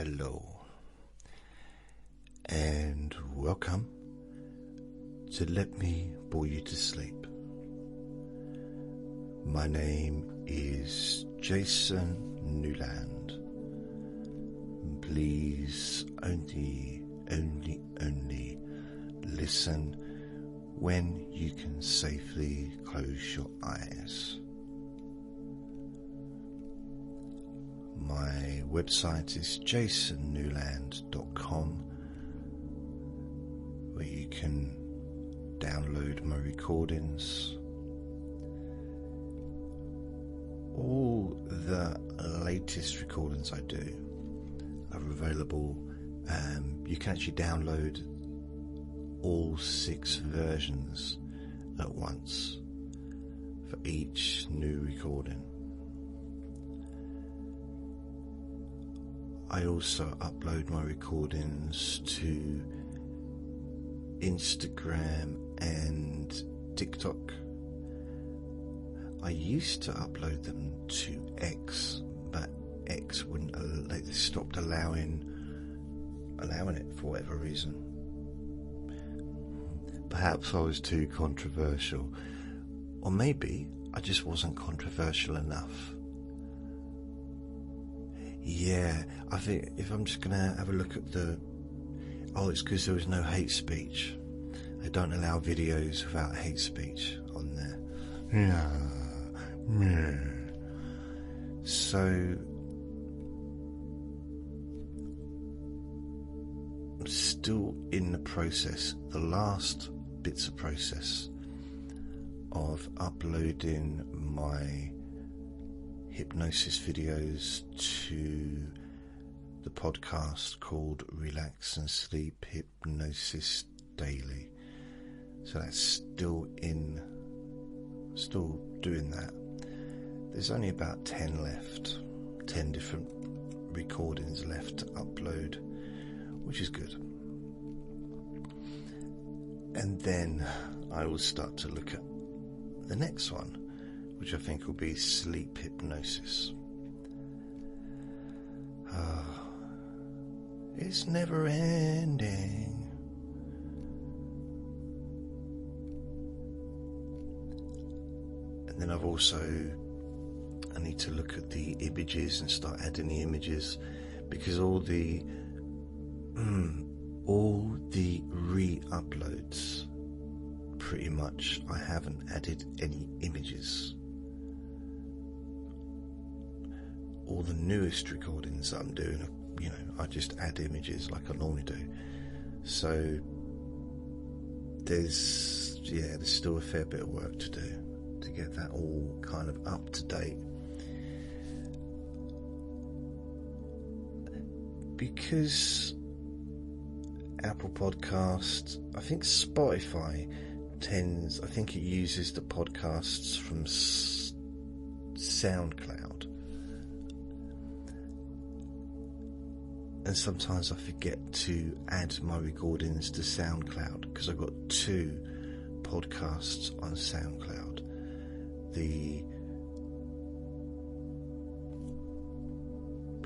Hello, and welcome to Let Me Bore You to Sleep. My name is Jason Newland. Please only listen when you can safely close your eyes. My website is jasonnewland.com, where you can download my recordings. All the latest recordings I do are available. You can actually download all 6 versions at once for each new recording. I also upload my recordings to Instagram and TikTok. I used to upload them to X, but X wouldn't. They stopped allowing it for whatever reason. Perhaps I was too controversial, or maybe I just wasn't controversial enough. Yeah, I think if I'm just going to have a look at it's because there was no hate speech. They don't allow videos without hate speech on there. Yeah. So, I'm still in the process, the last bits of process of uploading my hypnosis videos to the podcast called Relax and Sleep Hypnosis Daily. So that's still doing that. There's only about 10 left, 10 different recordings left to upload, which is good. And then I will start to look at the next one, which I think will be sleep hypnosis. It's never ending. And then I need to look at the images and start adding the images, because all the re-uploads, pretty much I haven't added any images. All the newest recordings that I'm doing, I just add images like I normally do. So there's still a fair bit of work to do to get that all kind of up to date. Because Apple Podcasts, I think Spotify I think it uses the podcasts from SoundCloud. And sometimes I forget to add my recordings to SoundCloud, because I've got 2 podcasts on SoundCloud. The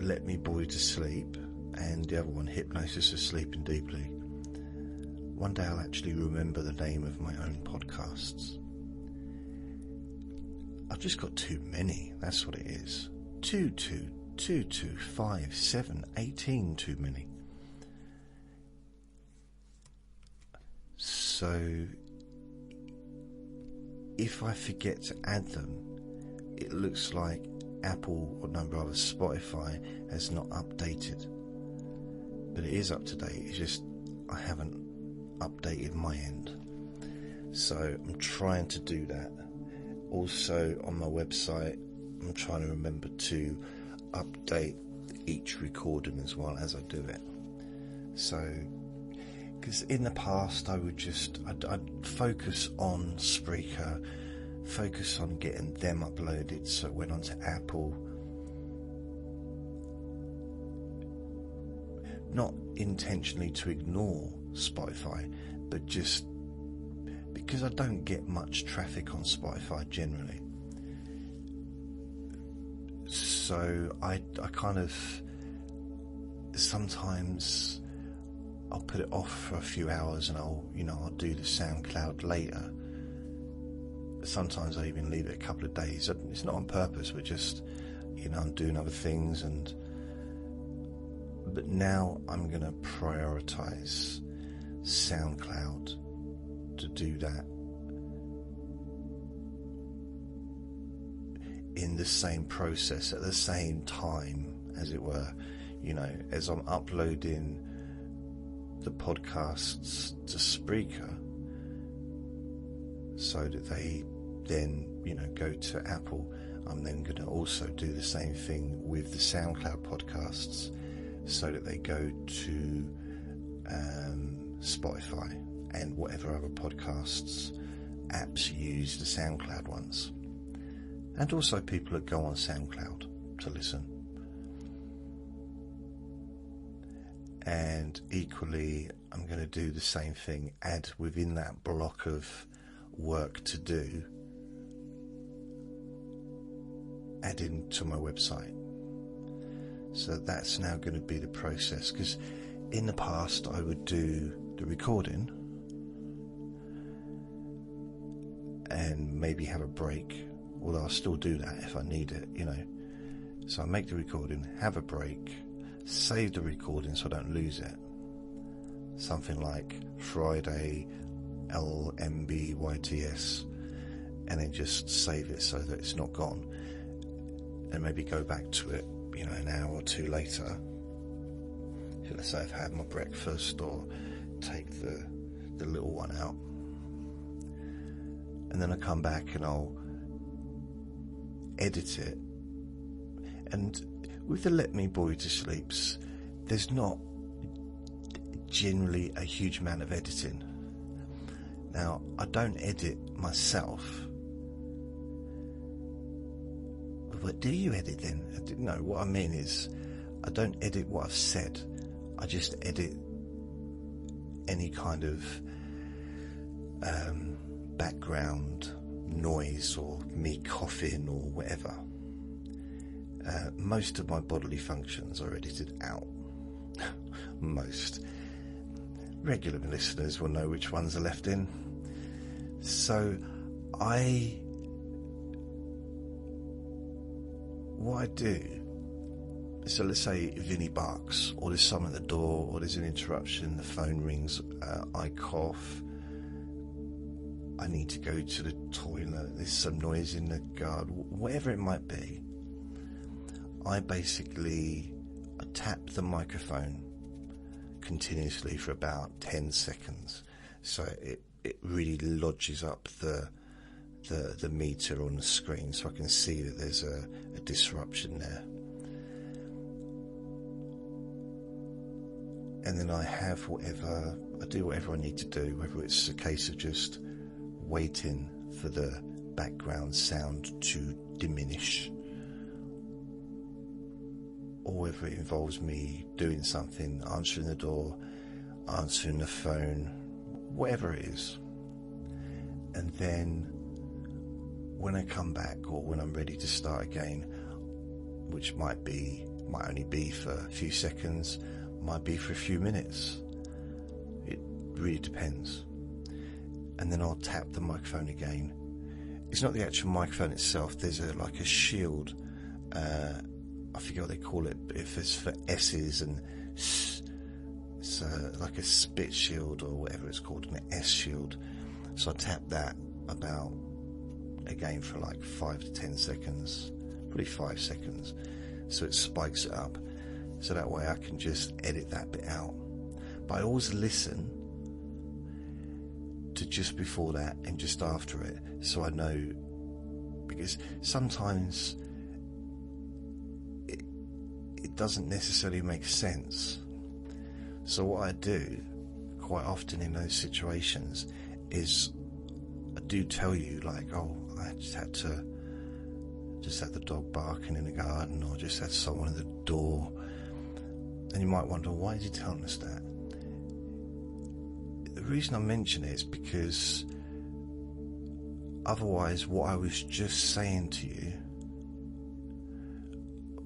Let Me Bore You to Sleep, and the other one, Hypnosis of Sleeping Deeply. One day I'll actually remember the name of my own podcasts. I've just got too many, that's what it is. 2, 5, 7, 18, too many. So if I forget to add them, it looks like Spotify has not updated. But it is up to date, it's just I haven't updated my end. So I'm trying to do that. Also on my website, I'm trying to remember to update each recording as well as I do it. So, because in the past I'd focus on Spreaker, focus on getting them uploaded, so it went on to Apple. Not intentionally to ignore Spotify, but just because I don't get much traffic on Spotify generally. So I kind of sometimes I'll put it off for a few hours and I'll do the SoundCloud later. Sometimes I even leave it a couple of days. It's not on purpose, but just, I'm doing other things. But now I'm going to prioritize SoundCloud to do that in the same process, at the same time, as it were, as I'm uploading the podcasts to Spreaker, so that they then, go to Apple. I'm then going to also do the same thing with the SoundCloud podcasts, so that they go to Spotify and whatever other podcasts apps use the SoundCloud ones. And also people that go on SoundCloud to listen. And equally, I'm going to do the same thing, add within that block of work to do, add into my website. So that's now going to be the process, because in the past I would do the recording and maybe have a break, although I'll still do that if I need it, So I make the recording, have a break, save the recording so I don't lose it. Something like Friday LMBYTS, and then just save it so that it's not gone, and maybe go back to it, an hour or two later. Let's say I've had my breakfast or take the little one out, and then I come back and I'll edit it. And with the Let Me Bore You to Sleeps, there's not generally a huge amount of editing. Now, I don't edit myself. But do you edit then? No, what I mean is, I don't edit what I've said. I just edit any kind of background noise or me coughing or whatever. Most of my bodily functions are edited out. Most. Regular listeners will know which ones are left in. So what I do, so let's say Vinny barks, or there's someone at the door, or there's an interruption, the phone rings, I cough, I need to go to the toilet, there's some noise in the garden, whatever it might be, I tap the microphone continuously for about 10 seconds, so it really lodges up the meter on the screen, so I can see that there's a disruption there. And then I do whatever I need to do, whether it's a case of just waiting for the background sound to diminish, or whether it involves me doing something, answering the door, answering the phone, whatever it is. And then when I come back, or when I'm ready to start again, which might only be for a few seconds, might be for a few minutes, it really depends. And then I'll tap the microphone again. It's not the actual microphone itself, there's like a shield, I forget what they call it, but if it's for S's and it's like a spit shield or whatever it's called, an S shield. So I tap that about, again, for like 5 to 10 seconds, probably 5 seconds, so it spikes it up, so that way I can just edit that bit out. But I always listen to just before that and just after it, so I know, because sometimes it doesn't necessarily make sense. So what I do quite often in those situations is I do tell you, like, oh, I just had the dog barking in the garden, or just had someone at the door. And you might wonder, why is he telling us that? The reason I mention it is because otherwise what I was just saying to you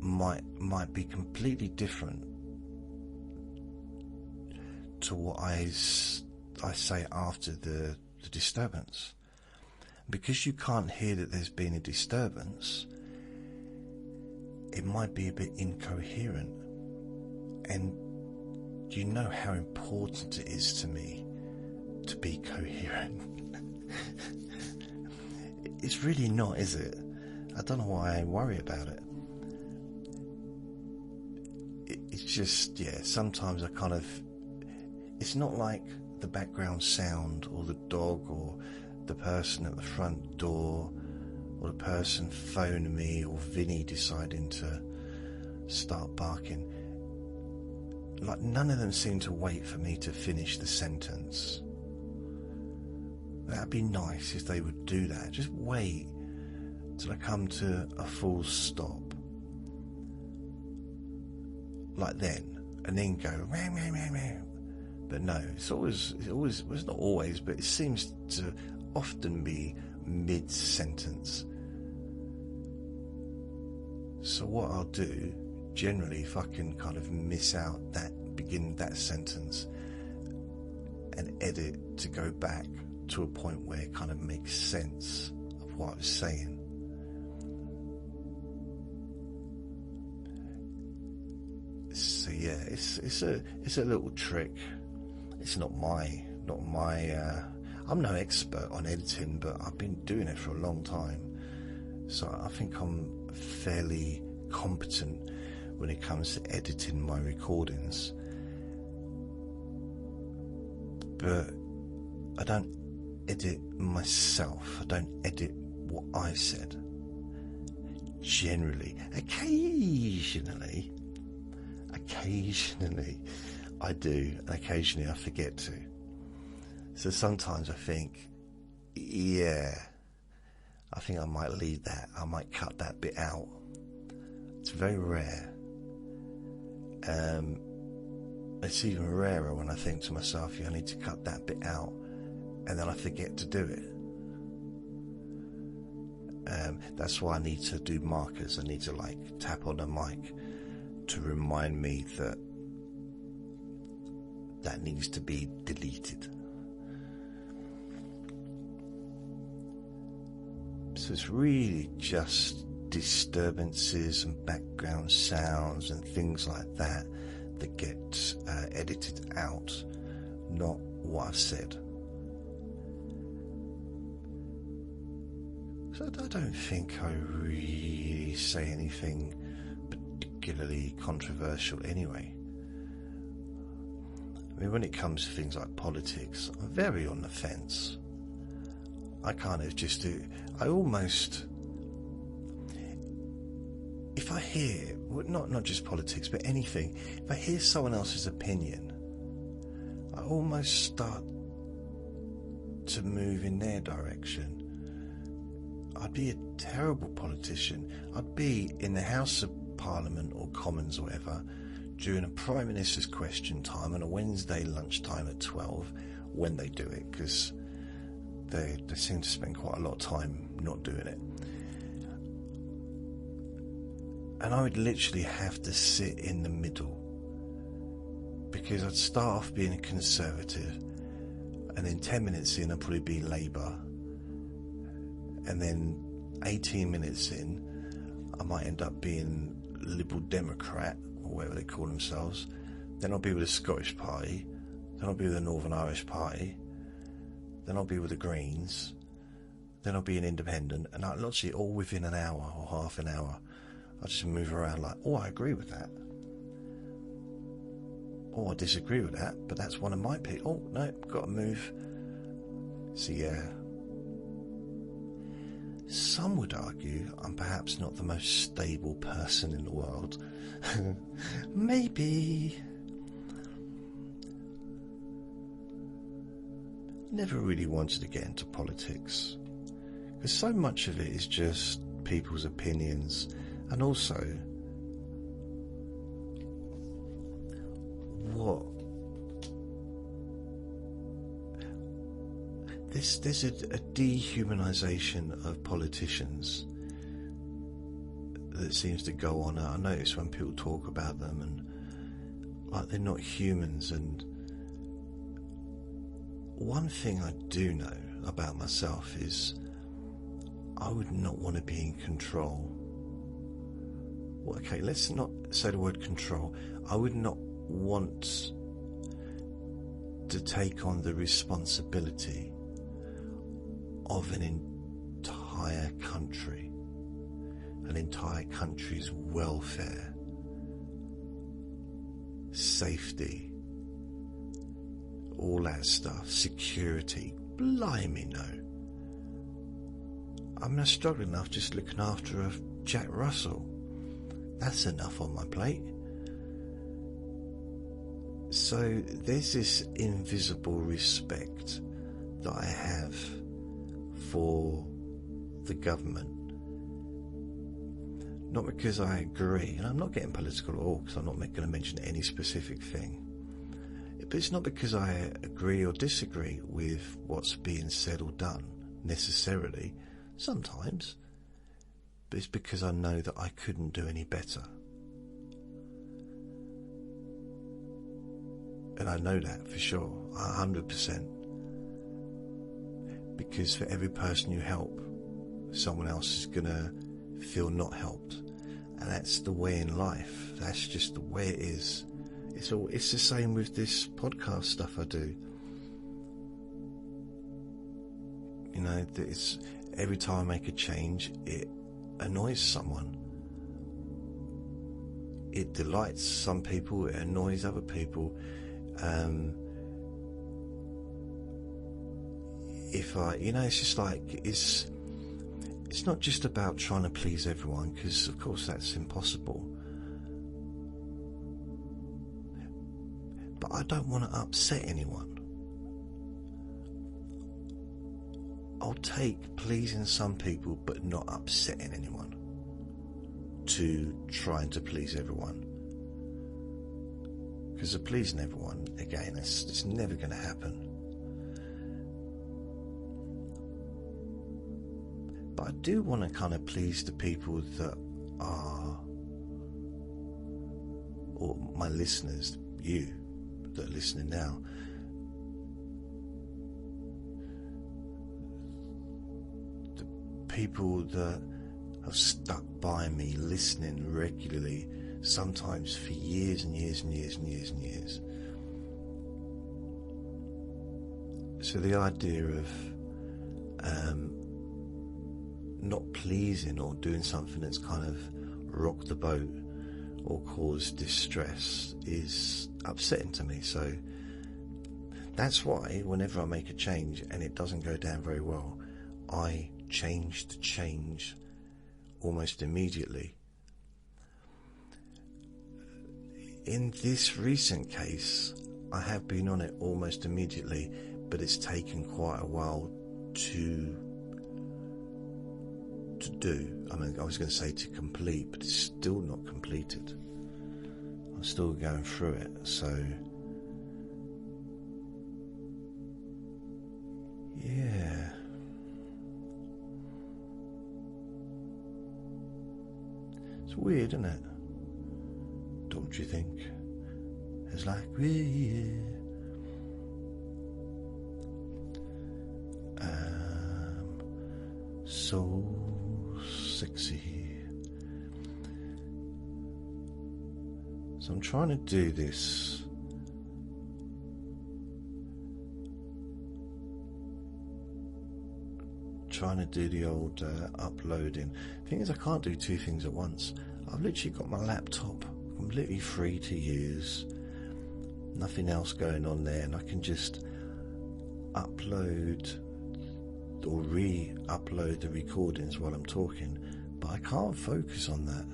might be completely different to what I say after the disturbance. Because you can't hear that there's been a disturbance, it might be a bit incoherent. And you know how important it is to me to be coherent. It's really not, is it? I don't know why I worry about it. It's just, yeah, sometimes I kind of... It's not like the background sound or the dog or the person at the front door or the person phoning me or Vinny deciding to start barking. Like, none of them seem to wait for me to finish the sentence. That'd be nice if they would do that. Just wait till I come to a full stop. Like then, and then go, meow, meow, meow, meow. But no, it's always, well, it's not always, but it seems to often be mid-sentence. So what I'll do, generally, if I can kind of miss out begin that sentence and edit to go back to a point where it kind of makes sense of what I was saying. So yeah, it's a little trick. It's not my I'm no expert on editing, but I've been doing it for a long time, so I think I'm fairly competent when it comes to editing my recordings. But I don't edit myself. I don't edit what I said. Generally, occasionally I do, and occasionally I forget to. So sometimes I think, yeah, I think I might leave that. I might cut that bit out. It's very rare. It's even rarer when I think to myself, yeah, I need to cut that bit out, and then I forget to do it. That's why I need to do markers. I need to tap on the mic to remind me that needs to be deleted. So it's really just disturbances and background sounds and things like that get edited out, not what I've said. So I don't think I really say anything particularly controversial anyway. I mean, when it comes to things like politics, I'm very on the fence. I kind of just do... I almost... If I hear... Not just politics, but anything. If I hear someone else's opinion, I almost start to move in their direction. I'd be a terrible politician. I'd be in the House of Parliament or Commons or whatever during a Prime Minister's question time on a Wednesday lunchtime at 12 when they do it, because they seem to spend quite a lot of time not doing it. And I would literally have to sit in the middle, because I'd start off being a Conservative, and then 10 minutes in I'd probably be Labour, and then 18 minutes in I might end up being Liberal Democrat or whatever they call themselves. Then I'll be with the Scottish Party, then I'll be with the Northern Irish Party, then I'll be with the Greens, then I'll be an independent, and I'll literally all within an hour or half an hour I just move around like, oh, I agree with that. Oh, I disagree with that, but that's one of my people. Oh, no, got to move. So, yeah. Some would argue I'm perhaps not the most stable person in the world. Maybe. Never really wanted to get into politics, because so much of it is just people's opinions. And also, there's a dehumanization of politicians that seems to go on. I notice when people talk about them and like they're not humans, and one thing I do know about myself is I would not want to be in control. Well, okay, let's not say the word control. I would not want to take on the responsibility of an entire country, an entire country's welfare, safety, all that stuff, security. Blimey, no. I'm not struggling enough just looking after a Jack Russell. That's enough on my plate. So there's this invisible respect that I have for the government. Not because I agree, and I'm not getting political at all, because I'm not going to mention any specific thing. But it's not because I agree or disagree with what's being said or done, necessarily, sometimes, but it's because I know that I couldn't do any better. And I know that for sure, 100%. Because for every person you help, someone else is going to feel not helped. And that's the way in life. That's just the way it is. It's the same with this podcast stuff I do. You know, it's every time I make a change, it annoys someone. It delights some people, it annoys other people. It's just like, it's not just about trying to please everyone, because of course that's impossible. But I don't want to upset anyone. I'll take pleasing some people but not upsetting anyone to trying to please everyone. Because of pleasing everyone, again, it's never going to happen. But I do want to kind of please the people that are, or my listeners, you that are listening now. The people that have stuck by me, listening regularly, sometimes for years and years and years and years and years. So the idea of not pleasing or doing something that's kind of rocked the boat or caused distress is upsetting to me. So that's why whenever I make a change and it doesn't go down very well, I change almost immediately. In this recent case, I have been on it almost immediately, but it's taken quite a while to do. I mean, I was going to say to complete, but it's still not completed. I'm still going through it, so yeah. It's weird, isn't it? Don't you think? It's like, yeah. So sexy. So I'm trying to do this. Trying to do the old uploading. Thing is, I can't do two things at once. I've literally got my laptop completely free to use, nothing else going on there, and I can just upload or re-upload the recordings while I'm talking, but I can't focus on that.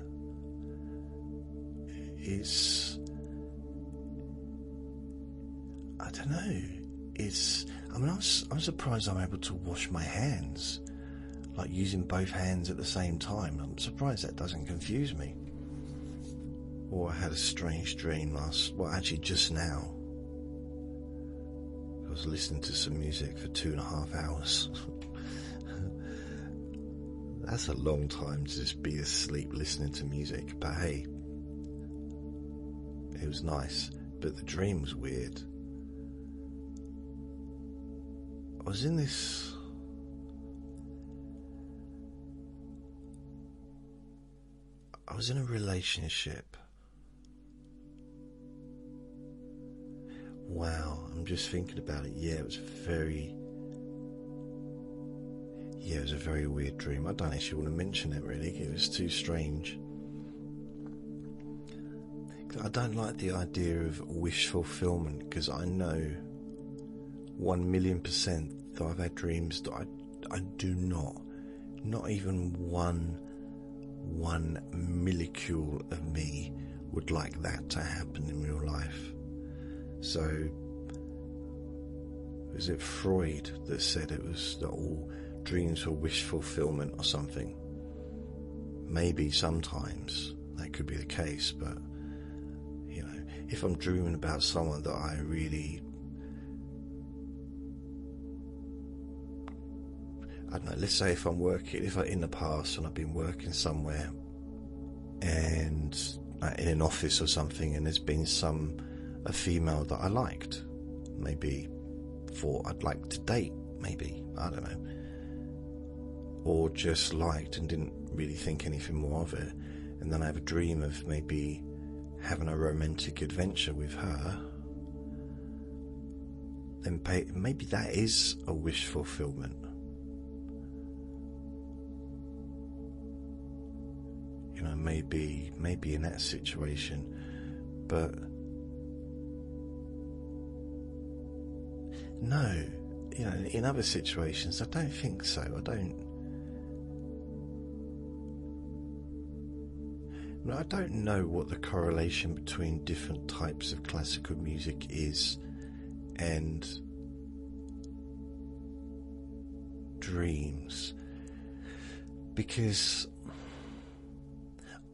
I don't know, I'm surprised I'm able to wash my hands, like using both hands at the same time. I'm surprised that doesn't confuse me. Or I had a strange dream just now. I was listening to some music for 2.5 hours. That's a long time to just be asleep listening to music, but hey, it was nice, but the dream was weird. was in this. I was in a relationship. Wow, I'm just thinking about it. Yeah, it was a very weird dream. I don't actually want to mention it really. It was too strange. I don't like the idea of wish fulfillment, because I know 1,000,000% that I've had dreams that I do not even one molecule of me would like that to happen in real life. So, was it Freud that said it was that all dreams were wish fulfillment or something? Maybe sometimes that could be the case, but you know, if I'm dreaming about someone that I really, I don't know, let's say if I'm in the past and I've been working somewhere and in an office or something, and there's been a female that I liked, maybe thought I'd like to date, maybe, I don't know, or just liked and didn't really think anything more of it, and then I have a dream of maybe having a romantic adventure with her, then maybe that is a wish fulfillment. You know, maybe in that situation, but no, you know, in other situations, I don't think so. I don't know what the correlation between different types of classical music is and dreams, because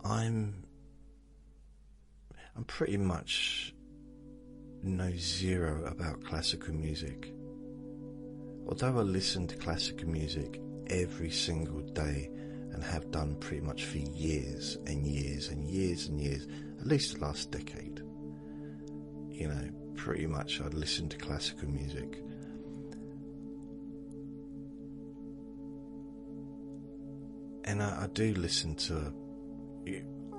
I'm pretty much know zero about classical music. Although I listen to classical music every single day and have done pretty much for years and years and years and years, at least the last decade, you know, pretty much I'd listen to classical music. And I do listen to,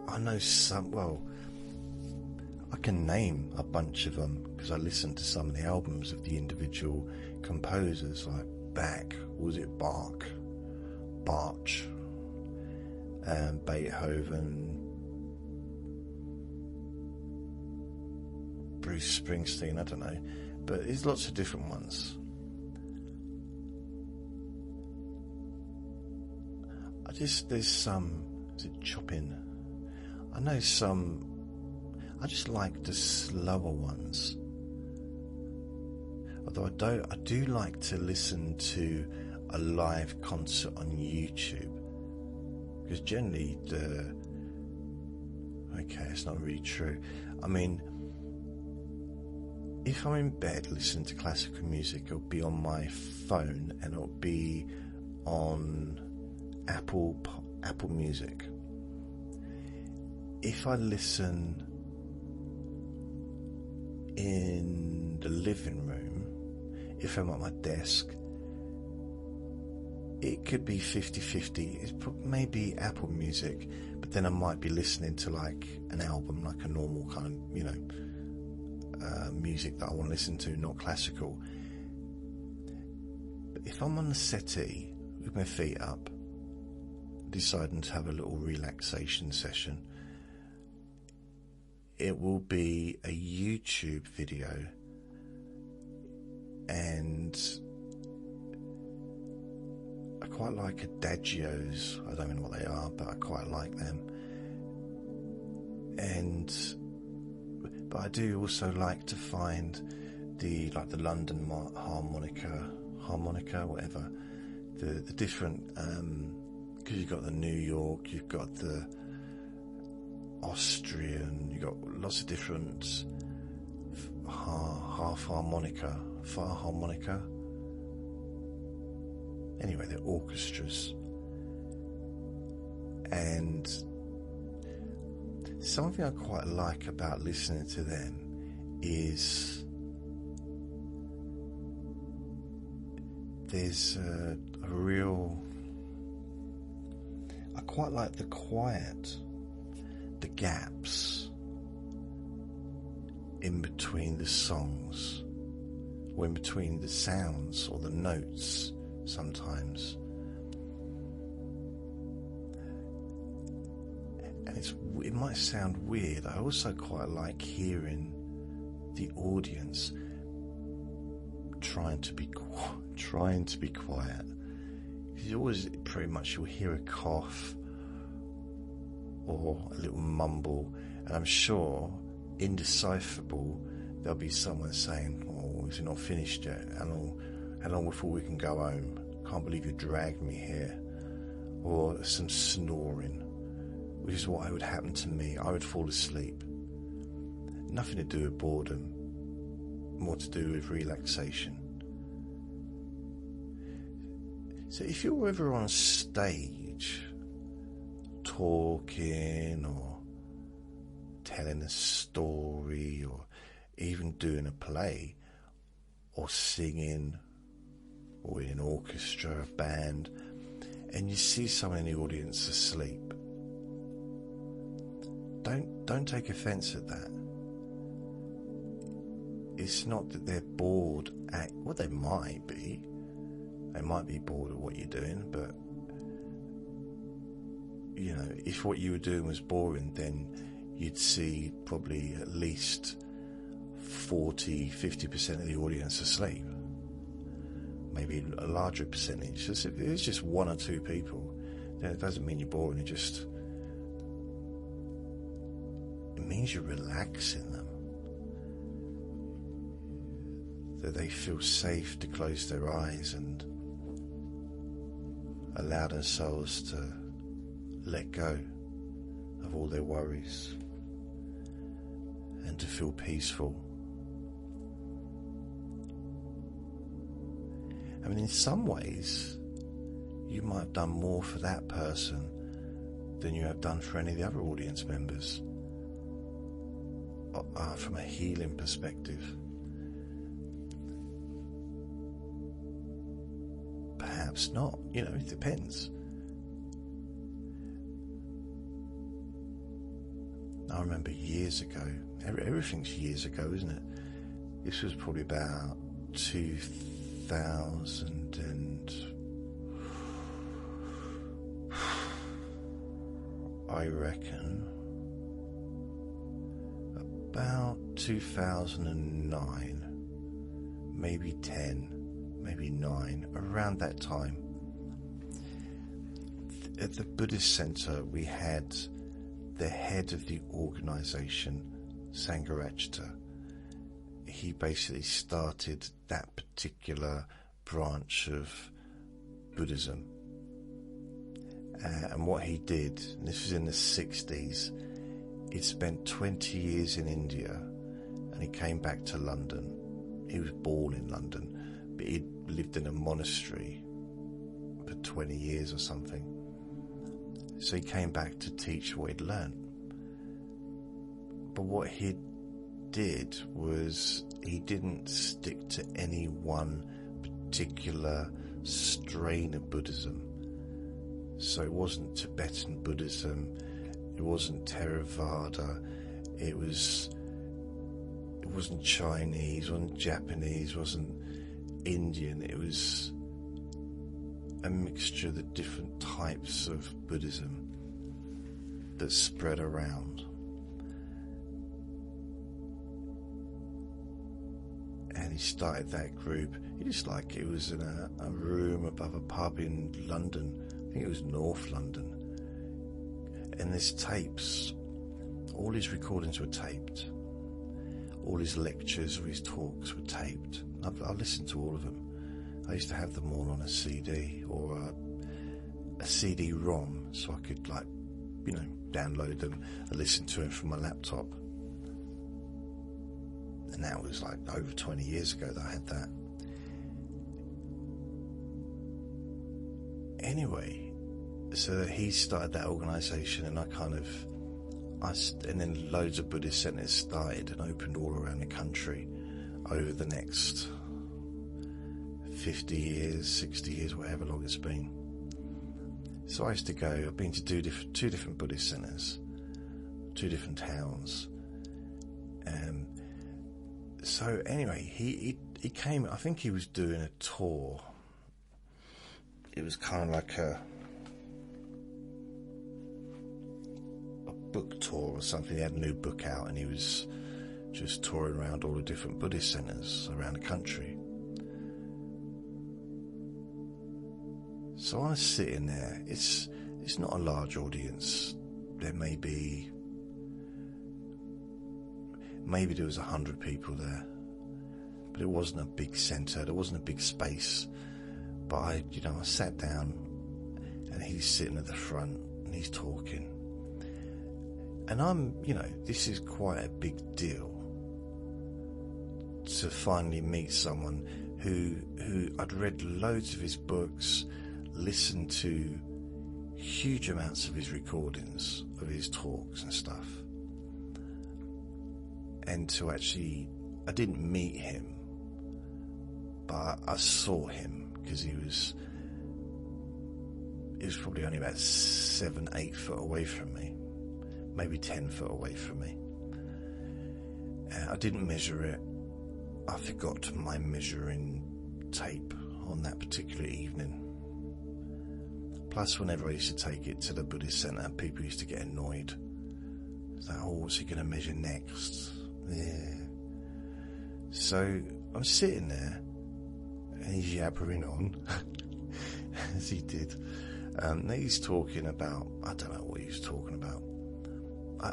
I know I can name a bunch of them because I listened to some of the albums of the individual composers, like Bach, Beethoven, Bruce Springsteen, I don't know, but there's lots of different ones. There's some, is it Chopin? I know some, I just like the slower ones. Although I do like to listen to a live concert on YouTube, because generally it's not really true. I mean, if I'm in bed listening to classical music, it'll be on my phone and it'll be on Apple Music. If I listen in the living room, if I'm at my desk, it could be 50-50. It's maybe Apple Music, but then I might be listening to like an album, like a normal kind of, you know, music that I want to listen to, not classical. But if I'm on the settee with my feet up, deciding to have a little relaxation session, it will be a YouTube video, and I quite like adagios. I don't know what they are, but I quite like them. But I do also like to find the London harmonica, whatever, the different, because you've got the New York, you've got the Austrian, you've got lots of different far harmonica. Anyway, they're orchestras. And something I quite like about listening to them is there's a real... I quite like the quiet, the gaps in between the songs, or in between the sounds or the notes sometimes. And it might sound weird, I also quite like hearing the audience trying to be quiet. You always pretty much you'll hear a cough or a little mumble, and I'm sure indecipherable there'll be someone saying, "Oh, is it not finished yet? How long before we can go home? Can't believe you dragged me here." Or some snoring, which is what would happen to me. I would fall asleep. Nothing to do with boredom, more to do with relaxation. So if you're ever on stage talking or telling a story or even doing a play or singing or in an orchestra, a band, and you see someone in the audience asleep, don't take offence at that. It's not that they're bored well, they might be. They might be bored at what you're doing, but you know, if what you were doing was boring, then you'd see probably at least 40-50% of the audience asleep. Maybe a larger percentage. If it's just one or two people, then it doesn't mean you're boring. It means you're relaxing them, that they feel safe to close their eyes and allow themselves to let go of all their worries and to feel peaceful. I mean, in some ways, you might have done more for that person than you have done for any of the other audience members, from a healing perspective. Perhaps not, it depends. I remember years ago, everything's years ago, isn't it? This was probably about 2000 and I reckon about 2009, maybe 10, maybe 9, around that time. At the Buddhist Center, we had the head of the organization, Sangharajita. He basically started that particular branch of Buddhism. And what he did, and this was in the 60s, he'd spent 20 years in India and he came back to London. He was born in London, but he'd lived in a monastery for 20 years or something. So he came back to teach what he'd learnt. But what he did was he didn't stick to any one particular strain of Buddhism. So it wasn't Tibetan Buddhism, it wasn't Theravada, it wasn't Chinese, it wasn't Japanese, it wasn't Indian. It was a mixture of the different types of Buddhism that spread around. And he started that group. It was in a room above a pub in London. I think it was North London. And there's tapes. All his recordings were taped. All his lectures or his talks were taped. I listened to all of them. I used to have them all on a CD or a CD-ROM, so I could download them and listen to them from my laptop. And that was over 20 years ago that I had that. Anyway, so he started that organisation, and and then loads of Buddhist centres started and opened all around the country over the next 50 years, 60 years, whatever long it's been. So I used to go, I've been to two different Buddhist centres, 2 different towns. So anyway, he came, I think he was doing a tour. It was kind of like a book tour or something. He had a new book out and he was just touring around all the different Buddhist centres around the country. So I was sitting there. It's not a large audience. There maybe there was 100 people there, but it wasn't a big centre. There wasn't a big space. But I sat down, and he's sitting at the front, and he's talking, and I'm, this is quite a big deal to finally meet someone who I'd read loads of his books, listened to huge amounts of his recordings of his talks and stuff. And to actually, I didn't meet him, but I saw him because he was probably only about 7-8 foot away from me, maybe 10 foot away from me. I didn't measure it. I forgot my measuring tape on that particular evening. Plus, whenever I used to take it to the Buddhist centre, people used to get annoyed. It's like, what's he going to measure next? Yeah. So I'm sitting there, and he's yabbering on, as he did. He's talking about, I don't know what he was talking about.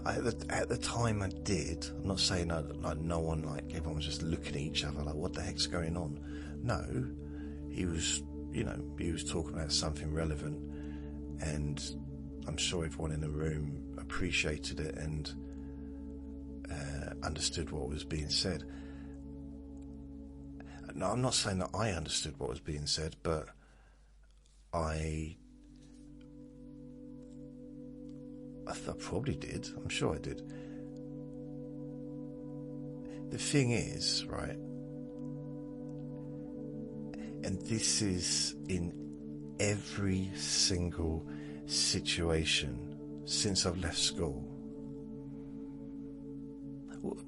At the time I did, I'm not saying like no one, like everyone was just looking at each other like, what the heck's going on? No, he was talking about something relevant, and I'm sure everyone in the room appreciated it and understood what was being said. No, I'm not saying that I understood what was being said, but I probably did. I'm sure I did. The thing is, right, and this is in every single situation since I've left school,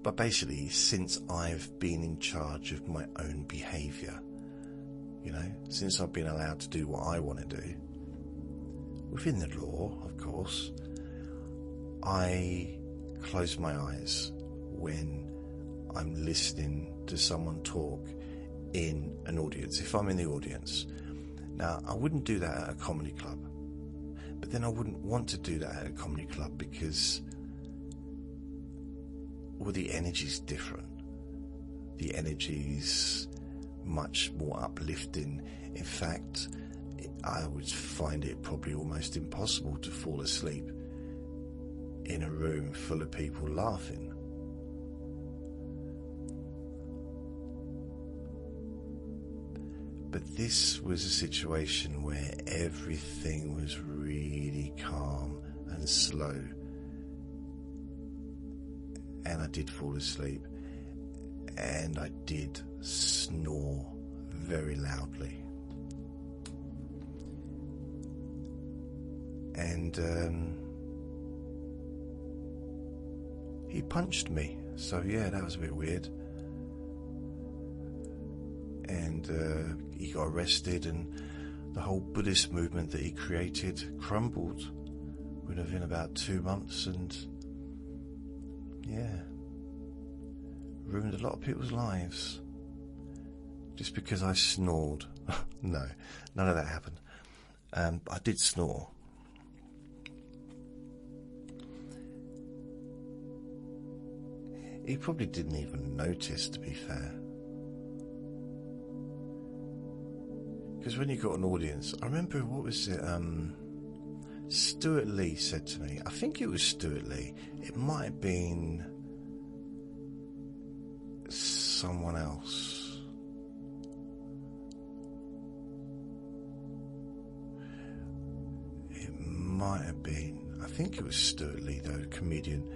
but basically since I've been in charge of my own behaviour, since I've been allowed to do what I want to do, within the law, of course, I close my eyes when I'm listening to someone talk in an audience, if I'm in the audience. Now, I wouldn't do that at a comedy club, but then I wouldn't want to do that at a comedy club because the energy's different. The energy's much more uplifting. In fact, I would find it probably almost impossible to fall asleep in a room full of people laughing. But this was a situation where everything was really calm and slow. And I did fall asleep, and I did snore very loudly. And he punched me, so yeah, that was a bit weird. And he got arrested, and the whole Buddhist movement that he created crumbled within about 2 months, and yeah, ruined a lot of people's lives just because I snored. No, none of that happened. I did snore. He probably didn't even notice, to be fair. Because when you got an audience, I remember, what was it, Stuart Lee said to me, I think it was Stuart Lee, it might have been someone else. It might have been, I think it was Stuart Lee though, comedian.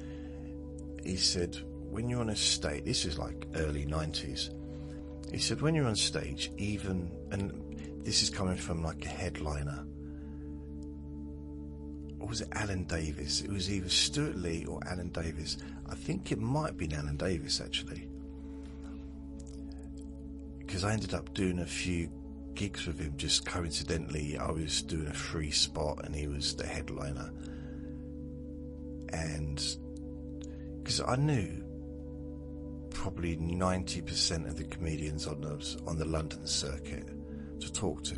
He said, when you're on a stage, this is like early 90s, He said, when you're on stage, even, and this is coming from like a headliner, or was it Alan Davis? It was either Stuart Lee or Alan Davis. I think it might have been Alan Davis, actually, because I ended up doing a few gigs with him. Just coincidentally, I was doing a free spot and he was the headliner, and because I knew probably 90% of the comedians on the London circuit to talk to.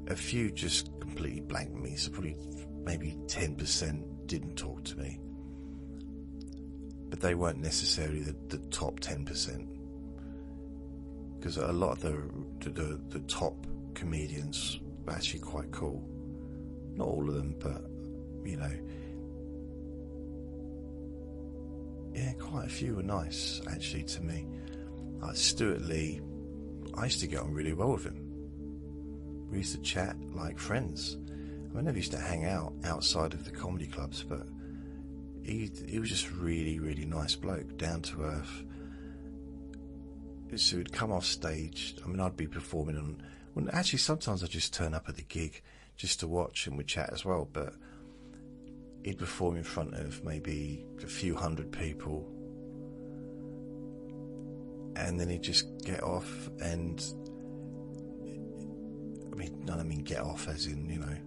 A few just completely blanked me, so probably maybe 10% didn't talk to me, but they weren't necessarily the top 10%, because a lot of the top comedians were actually quite cool. Not all of them, but you know, yeah, quite a few were nice actually to me. Like Stuart Lee, I used to get on really well with him. We used to chat like friends. I never used to hang out outside of the comedy clubs, but he was just really, really nice bloke, down to earth. So he'd come off stage. I mean, I'd be performing on. Well, actually, sometimes I'd just turn up at the gig just to watch, and we'd chat as well. But he'd perform in front of maybe a few hundred people, and then he'd just get off and, I mean get off as in, you know,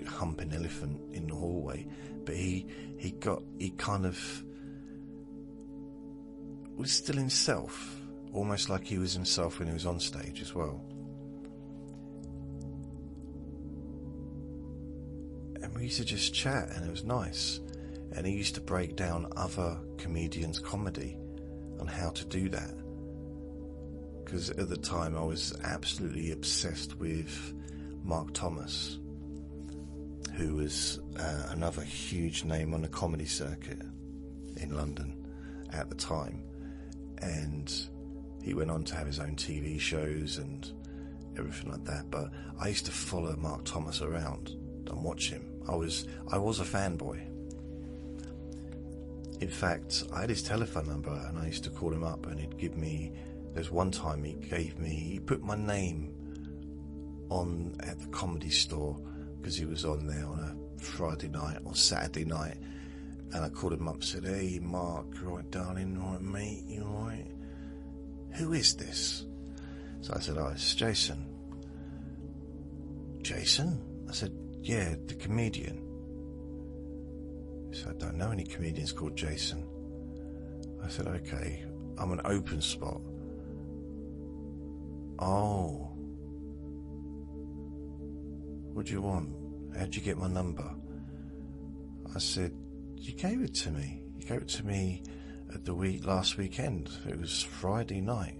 hump an elephant in the hallway, but he kind of was still himself, almost like he was himself when he was on stage as well. And we used to just chat, and it was nice. And he used to break down other comedians' comedy on how to do that, because at the time I was absolutely obsessed with Mark Thomas, who was another huge name on the comedy circuit in London at the time. And he went on to have his own TV shows and everything like that. But I used to follow Mark Thomas around and watch him. I was a fanboy. In fact, I had his telephone number, and I used to call him up, and he'd give me. There's one time he put my name on at the Comedy Store, because he was on there on a Friday night or Saturday night, and I called him up and said, "Hey Mark, you alright darling, alright mate, you alright? Who is this?" So I said, "Oh, it's Jason." "Jason?" I said, "Yeah, the comedian." He said, "I don't know any comedians called Jason." I said, "Okay, I'm an open spot." "Oh, what do you want? How'd you get my number?" I said, "You gave it to me. You gave it to me at the last weekend. It was Friday night."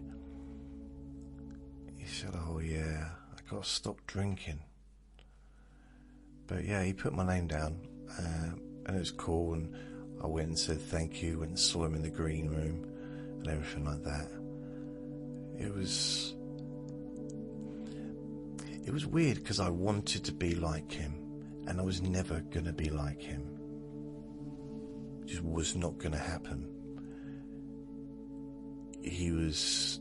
He said, "Oh yeah, I got to stop drinking." But yeah, he put my name down, and it was cool, and I went and said thank you, went and saw him in the green room and everything like that. It was weird, because I wanted to be like him, and I was never going to be like him. It just was not going to happen. It was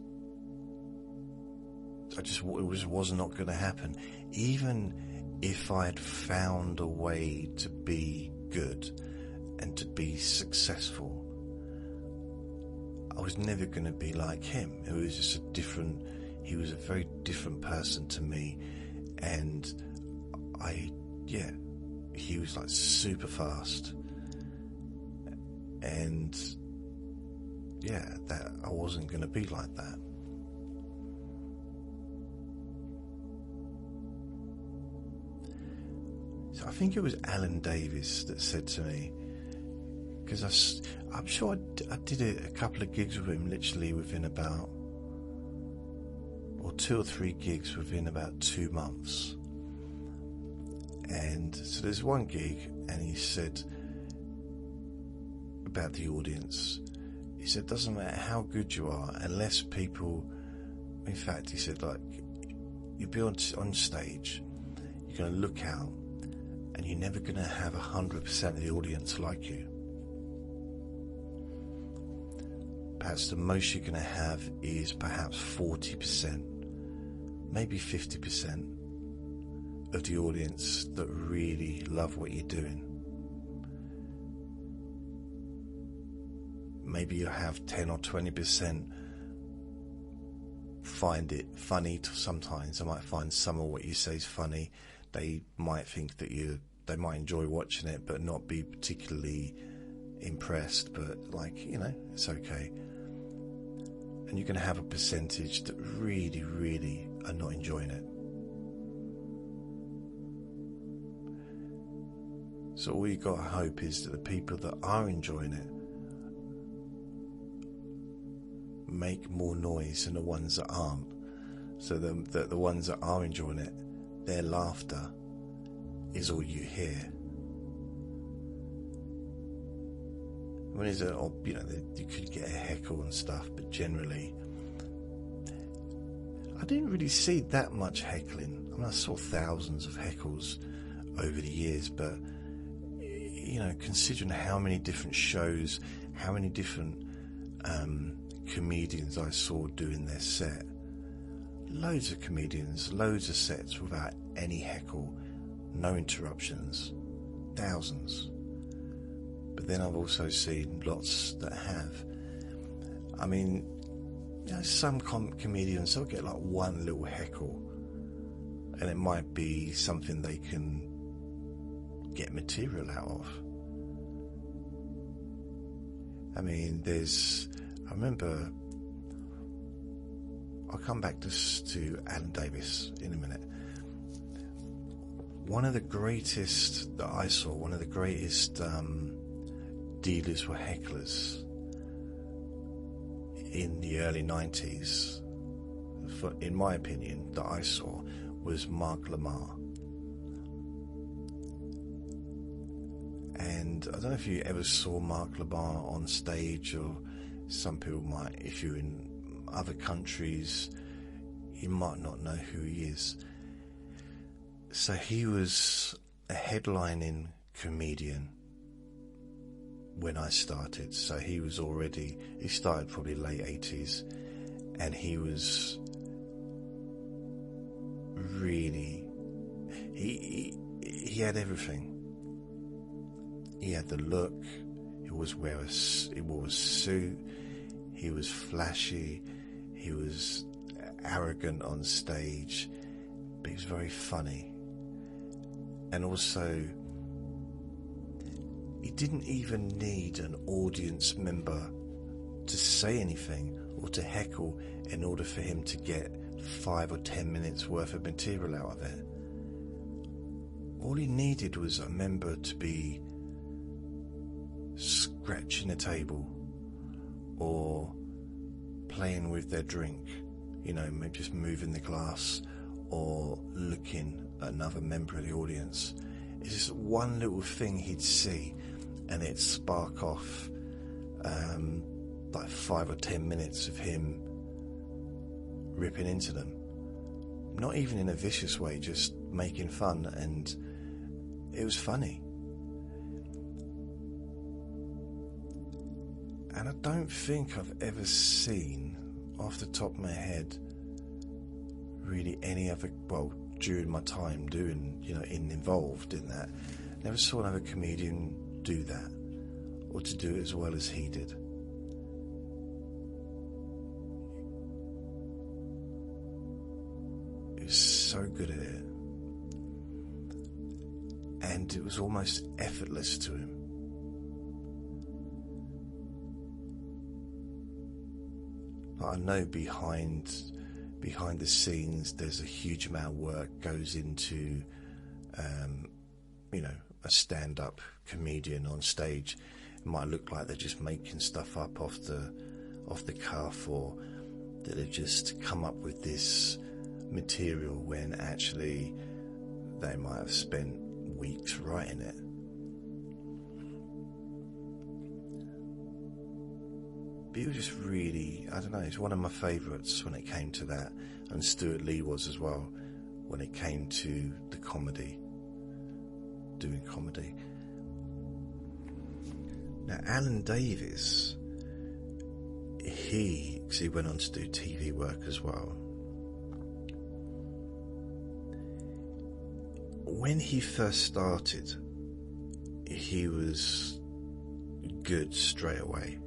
not going to happen. Even if I'd found a way to be good and to be successful, I was never going to be like him. It was just he was a very different person to me, and he was like super fast, and that I wasn't going to be like that. So I think it was Alan Davis that said to me, because I'm sure I did a couple of gigs with him literally within about, or 2 or 3 gigs within about 2 months. And so there's one gig, and he said about the audience, he said, "Doesn't matter how good you are, unless people," in fact he said, like, you'll be on stage, you're going to look out, and you're never going to have 100% of the audience like you. perhaps the most you're going to have is perhaps 40%, maybe 50% of the audience that really love what you're doing. Maybe you'll have 10 or 20% find it funny sometimes. They might find some of what you say is funny. They might think that they might enjoy watching it but not be particularly impressed, but it's okay. And you're going to have a percentage that really, really are not enjoying it. So all you got to hope is that the people that are enjoying it make more noise than the ones that aren't, so that the ones that are enjoying it, their laughter is all you hear. I mean, you could get a heckle and stuff, but generally I didn't really see that much heckling. I mean, I saw thousands of heckles over the years, but considering how many different shows, how many different comedians I saw doing their set, loads of comedians, loads of sets without any heckle, no interruptions, thousands. But then I've also seen lots that have. I mean, some comedians, they'll get like one little heckle, and it might be something they can get material out of. I mean, I remember, I'll come back to Alan Davis in a minute. One of the greatest that I saw, one of the greatest dealers were hecklers in the early 90s, in my opinion, that I saw, was Mark Lamar. And I don't know if you ever saw Mark Lamar on stage, or some people might. If you're in other countries, you might not know who he is. So he was a headlining comedian when I started. So he started probably late 80s, and he was really, he had everything. He had the look, he wore a suit, he was flashy, he was arrogant on stage, but he was very funny. And also, he didn't even need an audience member to say anything or to heckle in order for him to get 5 or 10 minutes worth of material out of it. All he needed was a member to be scratching a table or playing with their drink, maybe just moving the glass or looking at another member of the audience. It's just one little thing he'd see, and it'd spark off like 5 or 10 minutes of him ripping into them. Not even in a vicious way, just making fun, and it was funny. And I don't think I've ever seen, off the top of my head, really any other, during my time doing, involved in that, never saw another comedian do that, or to do it as well as he did. He was so good at it, and it was almost effortless to him. I know behind the scenes there's a huge amount of work goes into a stand-up comedian on stage. It might look like they're just making stuff up off the cuff, or that they've just come up with this material when actually they might have spent weeks writing it. He was just really, I don't know, he's one of my favourites when it came to that, and Stuart Lee was as well when it came to the comedy, doing comedy. Now Alan Davis, he went on to do TV work as well. When he first started, he was good straight away.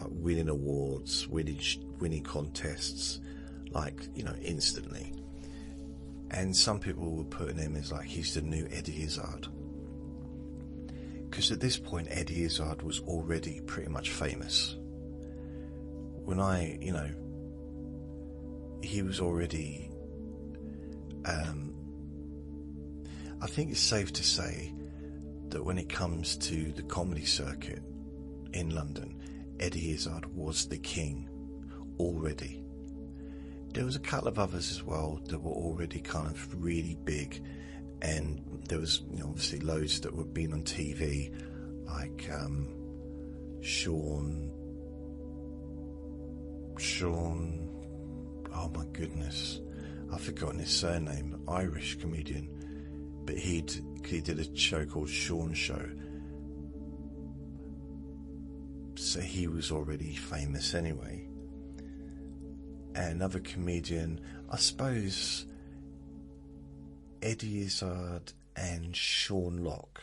Like winning awards, winning contests, like, you know, instantly. And some people were putting him as like he's the new Eddie Izzard. Because at this point, Eddie Izzard was already pretty much famous. When he was already, I think it's safe to say that when it comes to the comedy circuit in London, Eddie Izzard was the king already. There was a couple of others as well that were already kind of really big, and there was, you know, obviously loads that were being on TV, like Sean, oh my goodness, I've forgotten his surname, Irish comedian, but he did a show called Sean Show, so he was already famous anyway. Another comedian, I suppose, Eddie Izzard and Sean Locke.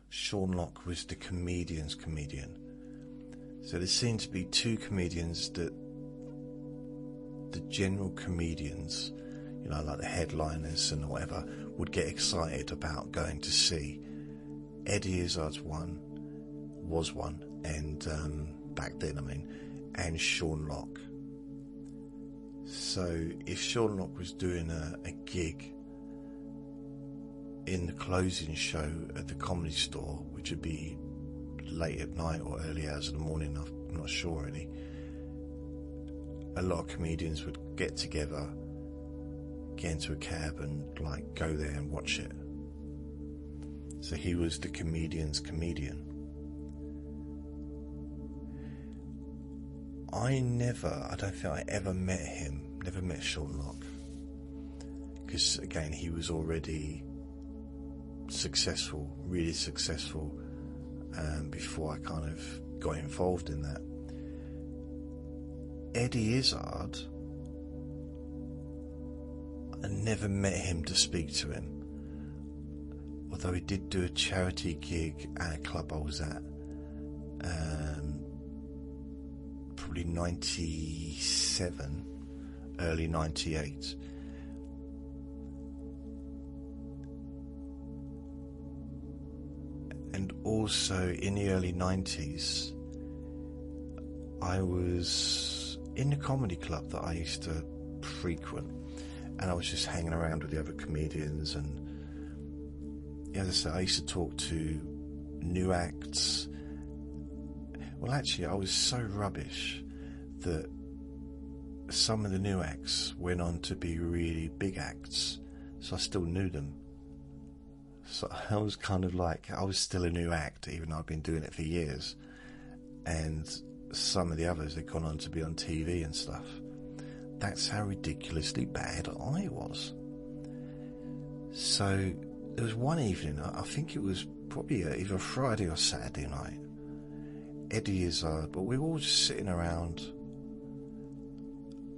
Sean Locke was the comedian's comedian. So there seemed to be two comedians that the general comedians, you know, like the headliners and whatever, would get excited about going to see. Eddie Izzard's was one, and back then, I mean, and Sean Locke. So if Sean Locke was doing a gig in the closing show at the Comedy Store, which would be late at night or early hours of the morning, I'm not sure really, a lot of comedians would get together, get into a cab and like go there and watch it. So he was the comedian's comedian. I don't think I ever met him, never met Sean Locke, because again, he was already successful, really successful, before I kind of got involved in that. Eddie Izzard, I never met him to speak to him, although he did do a charity gig at a club I was at, probably 97, early 98. And also in the early 90s, I was in the comedy club that I used to frequent, and I was just hanging around with the other comedians, and as I said, I used to talk to new acts. Well, actually, I was so rubbish that some of the new acts went on to be really big acts, so I still knew them. So I was kind of like, I was still a new act, even though I'd been doing it for years. And some of the others had gone on to be on TV and stuff. That's how ridiculously bad I was. So there was one evening, I think it was probably either Friday or Saturday night, Eddie Izzard, but we were all just sitting around.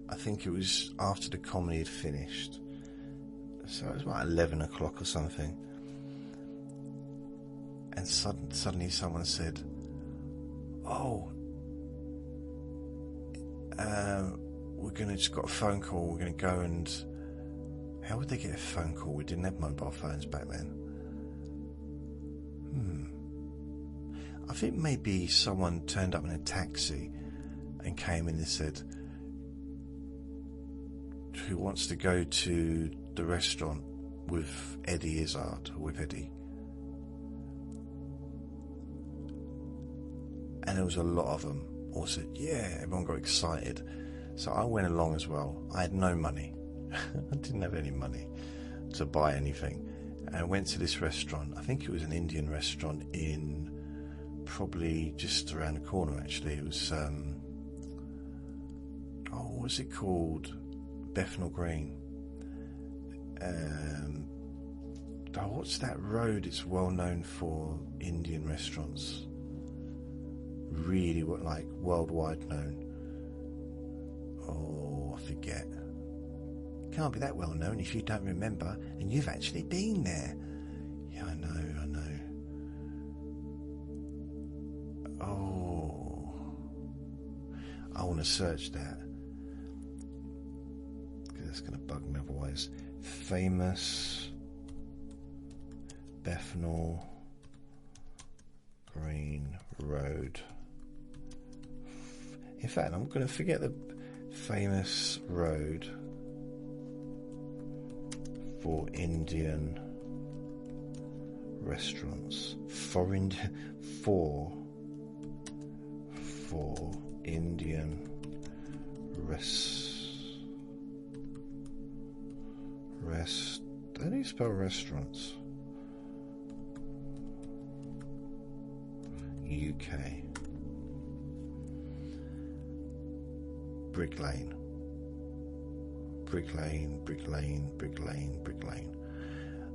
I think it was after the comedy had finished, so it was about 11 o'clock or something, and suddenly someone said, "Oh, we're gonna just got a phone call, we're gonna go and..." How would they get a phone call? We didn't have mobile phones back then. I think maybe someone turned up in a taxi and came in and said, "Who wants to go to the restaurant with Eddie Izzard, or with Eddie?" And there was a lot of them all said, yeah, everyone got excited. So I went along as well. I had no money. I didn't have any money to buy anything. And I went to this restaurant. I think it was an Indian restaurant in probably just around the corner, actually. It was, what was it called? Bethnal Green. What's that road? It's well known for Indian restaurants. really like worldwide known? Oh, I forget. Can't be that well known if you don't remember, and you've actually been there. Yeah, I know. Oh, I want to search that, because that's going to bug me otherwise. Famous Bethnal Green Road. In fact, I'm going to forget the famous road for Indian restaurants. For Indian how do you spell restaurants? UK. Brick Lane.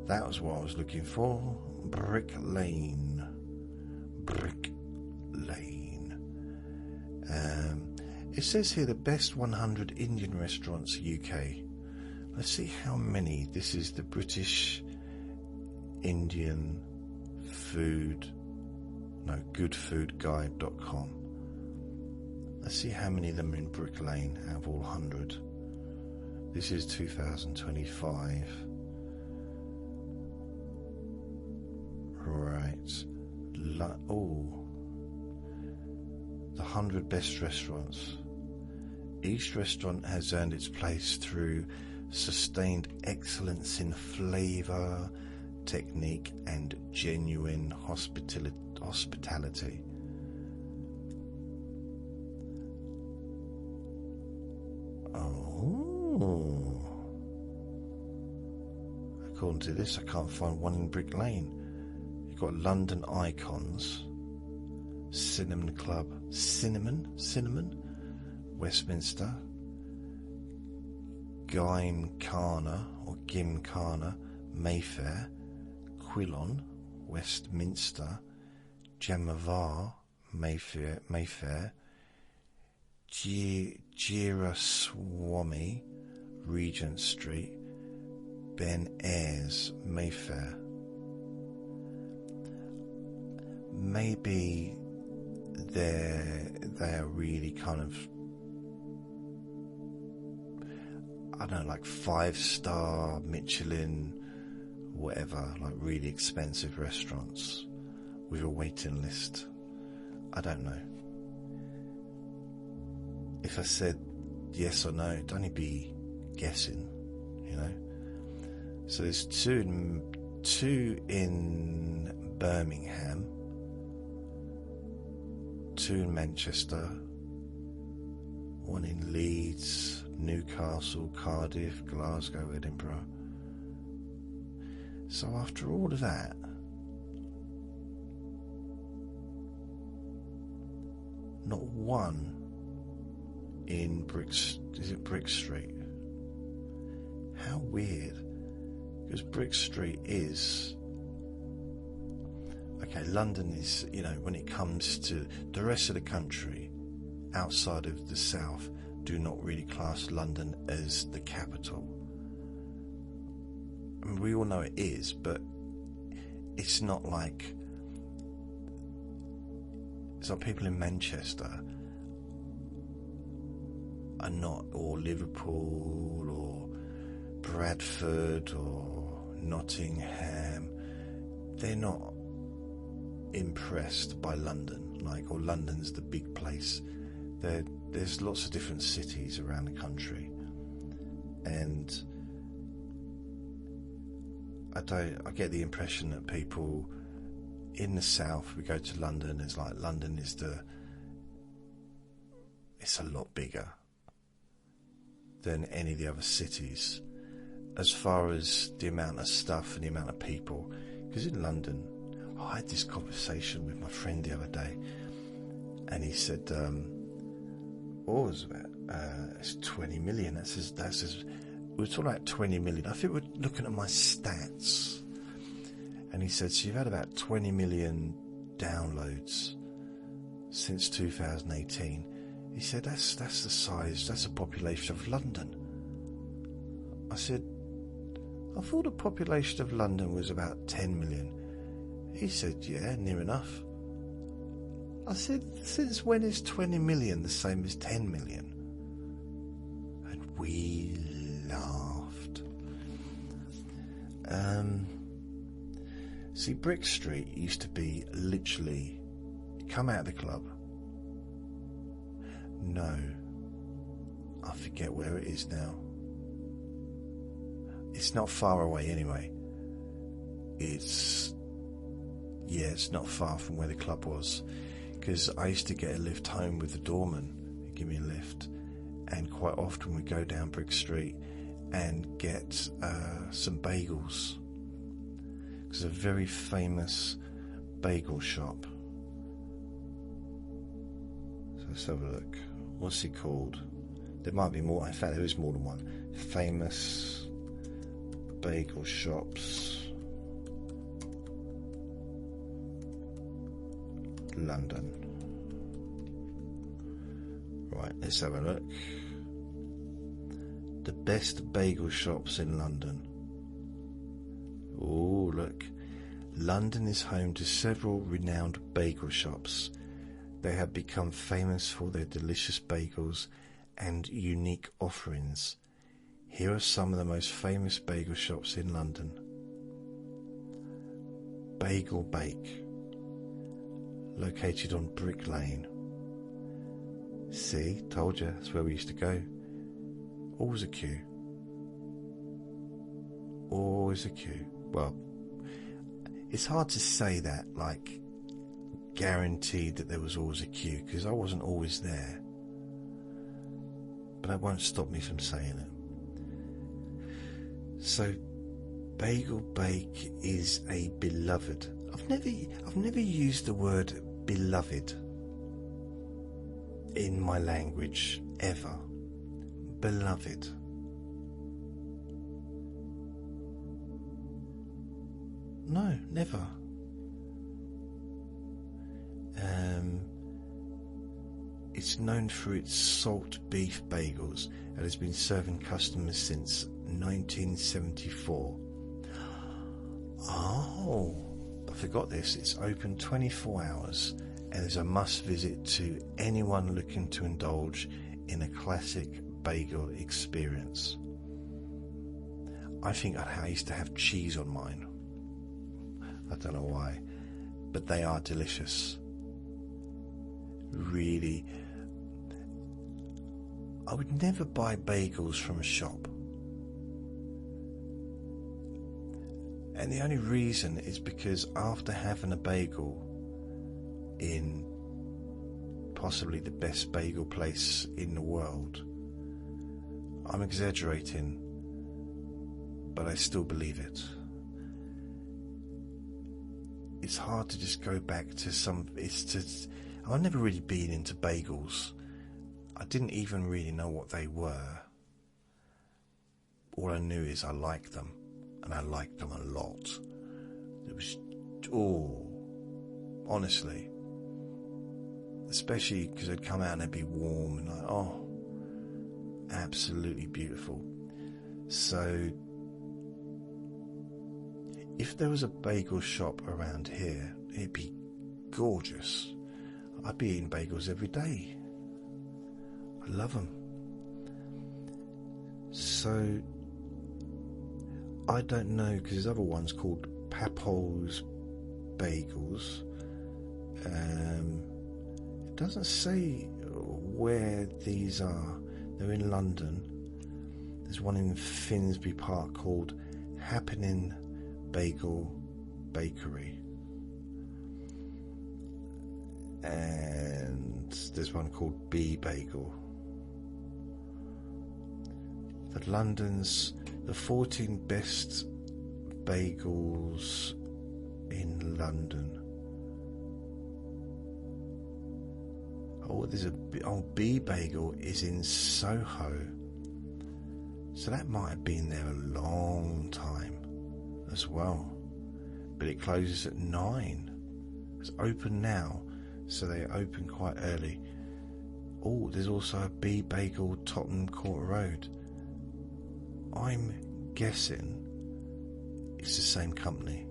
That was what I was looking for. Brick Lane. It says here the best 100 Indian restaurants UK. Let's see how many. This is the British Indian food, goodfoodguide.com. Let's see how many of them are in Brick Lane out of all 100. This is 2025. Right. The 100 best restaurants. Each restaurant has earned its place through sustained excellence in flavour, technique and genuine hospitality. Oh. According to this, I can't find one in Brick Lane. You've got London Icons, Cinnamon Club, Cinnamon, Westminster, Gymkhana, Mayfair, Quilon, Westminster, Jamavar, Mayfair, Giraswamy, Regent Street, Ben Ayres, Mayfair. Maybe they're really kind of, I don't know, like 5-star Michelin, whatever, like really expensive restaurants with a waiting list. I don't know. If I said yes or no, it'd only be guessing, So there's two in Birmingham, 2 in Manchester, 1 in Leeds, Newcastle, Cardiff, Glasgow, Edinburgh. So after all of that, not one in Brick Street. How weird. Because Brick Street is, okay, London is, when it comes to the rest of the country, outside of the south, do not really class London as the capital. I mean, we all know it is, but it's not like, people in Manchester are not, or Liverpool, or Bradford, or Nottingham, they're not impressed by London, or London's the big place. There's lots of different cities around the country, and I get the impression that people in the south, we go to London, it's like London is it's a lot bigger than any of the other cities as far as the amount of stuff and the amount of people. Because in London, I had this conversation with my friend the other day, and he said, what was it? It's 20 million. We're talking about 20 million. I think we're looking at my stats. And he said, so you've had about 20 million downloads since 2018. He said, that's the size, that's the population of London. I said, I thought the population of London was about 10 million. He said, yeah, near enough. I said, since when is 20 million the same as 10 million? And we laughed. See, Brick Street used to be literally, you come out of the club. No, I forget where it is now. It's not far away anyway. It's not far from where the club was, because I used to get a lift home with the doorman. He'd give me a lift, and quite often we'd go down Brick Street and get some bagels. There's a very famous bagel shop. So let's have a look. What's it called? There might be more. In fact, there is more than one. Famous bagel shops. London. Right, let's have a look. The best bagel shops in London. Oh, look. London is home to several renowned bagel shops. They have become famous for their delicious bagels and unique offerings. Here are some of the most famous bagel shops in London. Bagel Bake, located on Brick Lane. See, told you, that's where we used to go. Always a queue. Always a queue. Well, it's hard to say that, like, guaranteed that there was always a queue, because I wasn't always there. But that won't stop me from saying it. So, Bagel Bake is a beloved. I've never used the word beloved in my language ever. Beloved. No, never. It's known for its salt beef bagels and has been serving customers since 1974. Oh, I forgot this. It's open 24 hours and is a must visit to anyone looking to indulge in a classic bagel experience. I think I used to have cheese on mine. I don't know why, but they are delicious. Really. I would never buy bagels from a shop. And the only reason is because after having a bagel in possibly the best bagel place in the world, I'm exaggerating, but I still believe it. It's hard to just go back to I've never really been into bagels. I didn't even really know what they were. All I knew is I liked them, and I liked them a lot. It was, honestly, especially because they'd come out and they'd be warm and absolutely beautiful. So, if there was a bagel shop around here, it'd be gorgeous. I'd be eating bagels every day. I love them. So, I don't know, because there's other ones called Papol's Bagels. It doesn't say where these are. They're in London. There's one in Finsbury Park called Happening Bagel Bakery. And there's one called B Bagel. The 14 best bagels in London. There's B Bagel is in Soho. So that might have been there a long time as well. But it closes at 9. It's open now so they open quite early. Oh, there's also a Bagel, Tottenham Court Road. I'm guessing it's the same company.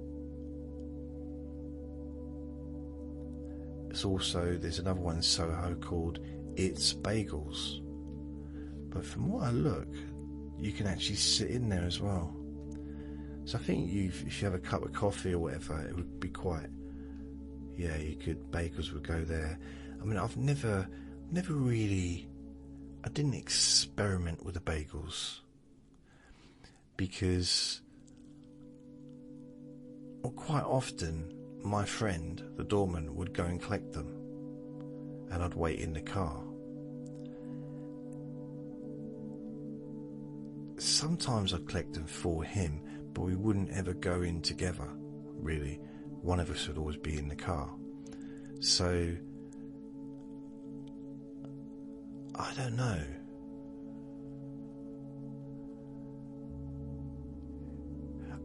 There's another one in Soho called It's Bagels. But from what I look, you can actually sit in there as well. So I think if you have a cup of coffee or whatever, it would be quite, bagels would go there. I mean, I've never really, I didn't experiment with the bagels because quite often my friend, the doorman, would go and collect them and I'd wait in the car. Sometimes I'd collect them for him, but we wouldn't ever go in together, really. One of us would always be in the car. So, I don't know.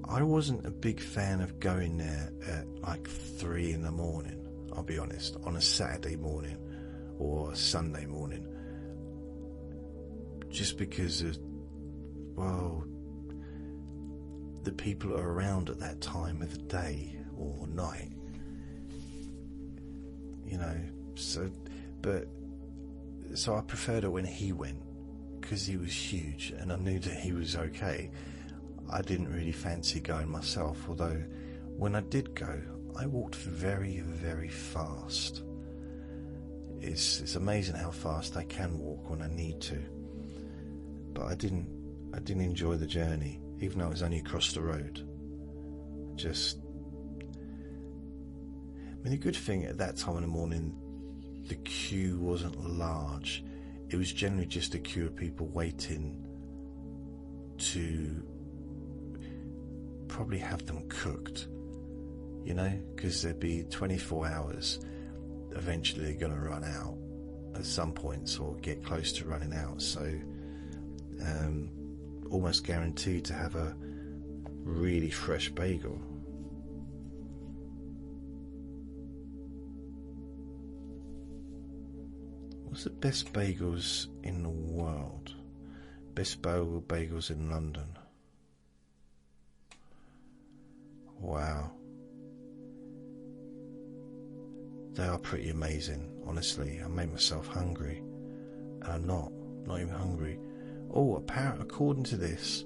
I wasn't a big fan of going there at like 3 in the morning, I'll be honest, on a Saturday morning or a Sunday morning. Just because of, the people are around at that time of the day or night. So I preferred it when he went, because he was huge and I knew that he was okay. I didn't really fancy going myself, although when I did go, I walked very, very fast. It's amazing how fast I can walk when I need to. But I didn't enjoy the journey, even though it was only across the road. The good thing at that time in the morning, the queue wasn't large. It was generally just a queue of people waiting to probably have them cooked, because there'd be 24 hours. Eventually they're going to run out at some points or get close to running out, so almost guaranteed to have a really fresh bagel. What's the best bagels in the world? Best bagels in London. Wow. They are pretty amazing, honestly. I made myself hungry. And I'm not even hungry. According to this,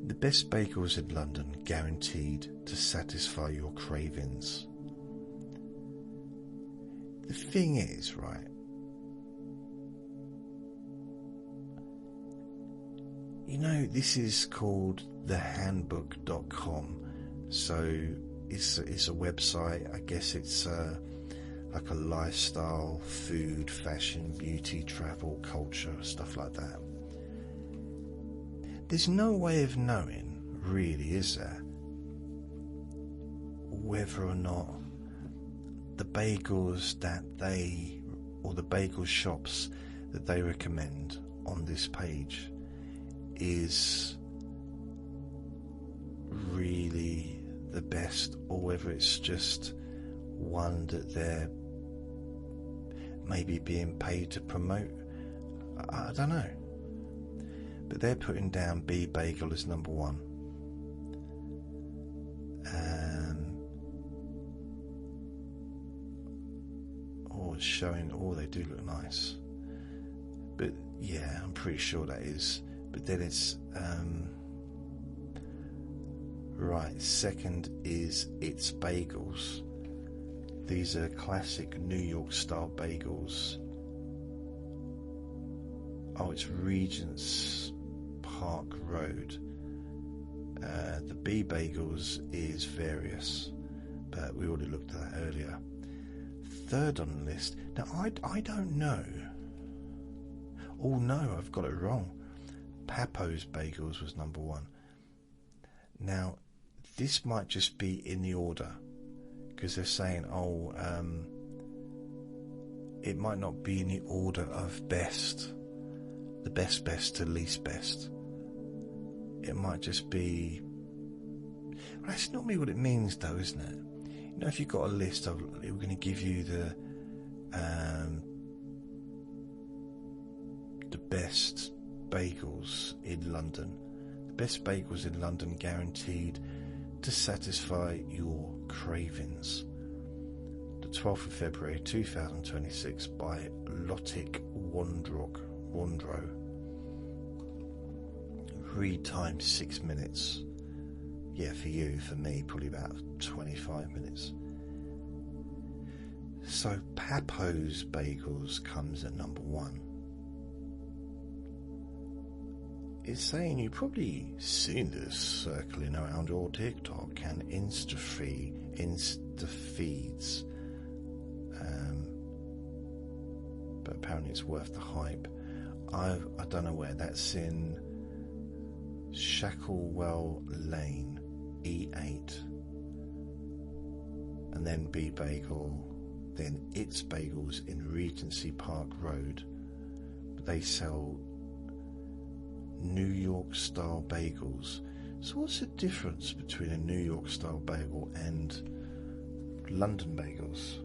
the best bagels in London guaranteed to satisfy your cravings. The thing is, right, this is called thehandbook.com, so it's a website. I guess it's like a lifestyle, food, fashion, beauty, travel, culture, stuff like that. There's no way of knowing, really, is there, whether or not the bagels or the bagel shops that they recommend on this page is really the best, or whether it's just one that they're maybe being paid to promote. I don't know. But they're putting down Bagel as number one. It's showing, they do look nice. But yeah, I'm pretty sure that is. But then it's right, second is It's Bagels. These are classic New York style bagels. It's Regent's Park Road. The Bagels is various, but we already looked at that earlier. Third on the list. Now I don't know. Oh no, I've got it wrong. Papo's Bagels was number one. Now, this might just be in the order, because they're saying, it might not be in the order of best, the best to least best. It might just be, that's not me what it means though, isn't it? Now, if you've got a list, we're going to give you the best bagels in London. The best bagels in London, guaranteed to satisfy your cravings. The 12th of February 2026 by Lotic Wondro. Read time 6 minutes. Yeah, for you, for me, probably about 25 minutes. So Papo's Bagels comes at number 1. It's saying you've probably seen this circling around your TikTok and Insta feeds. But apparently it's worth the hype. I don't know where that's in. Shacklewell Lane, E8, and then B Bagel, then It's Bagels in Regency Park Road. They sell New York style bagels. So what's the difference between a New York style bagel and London bagels?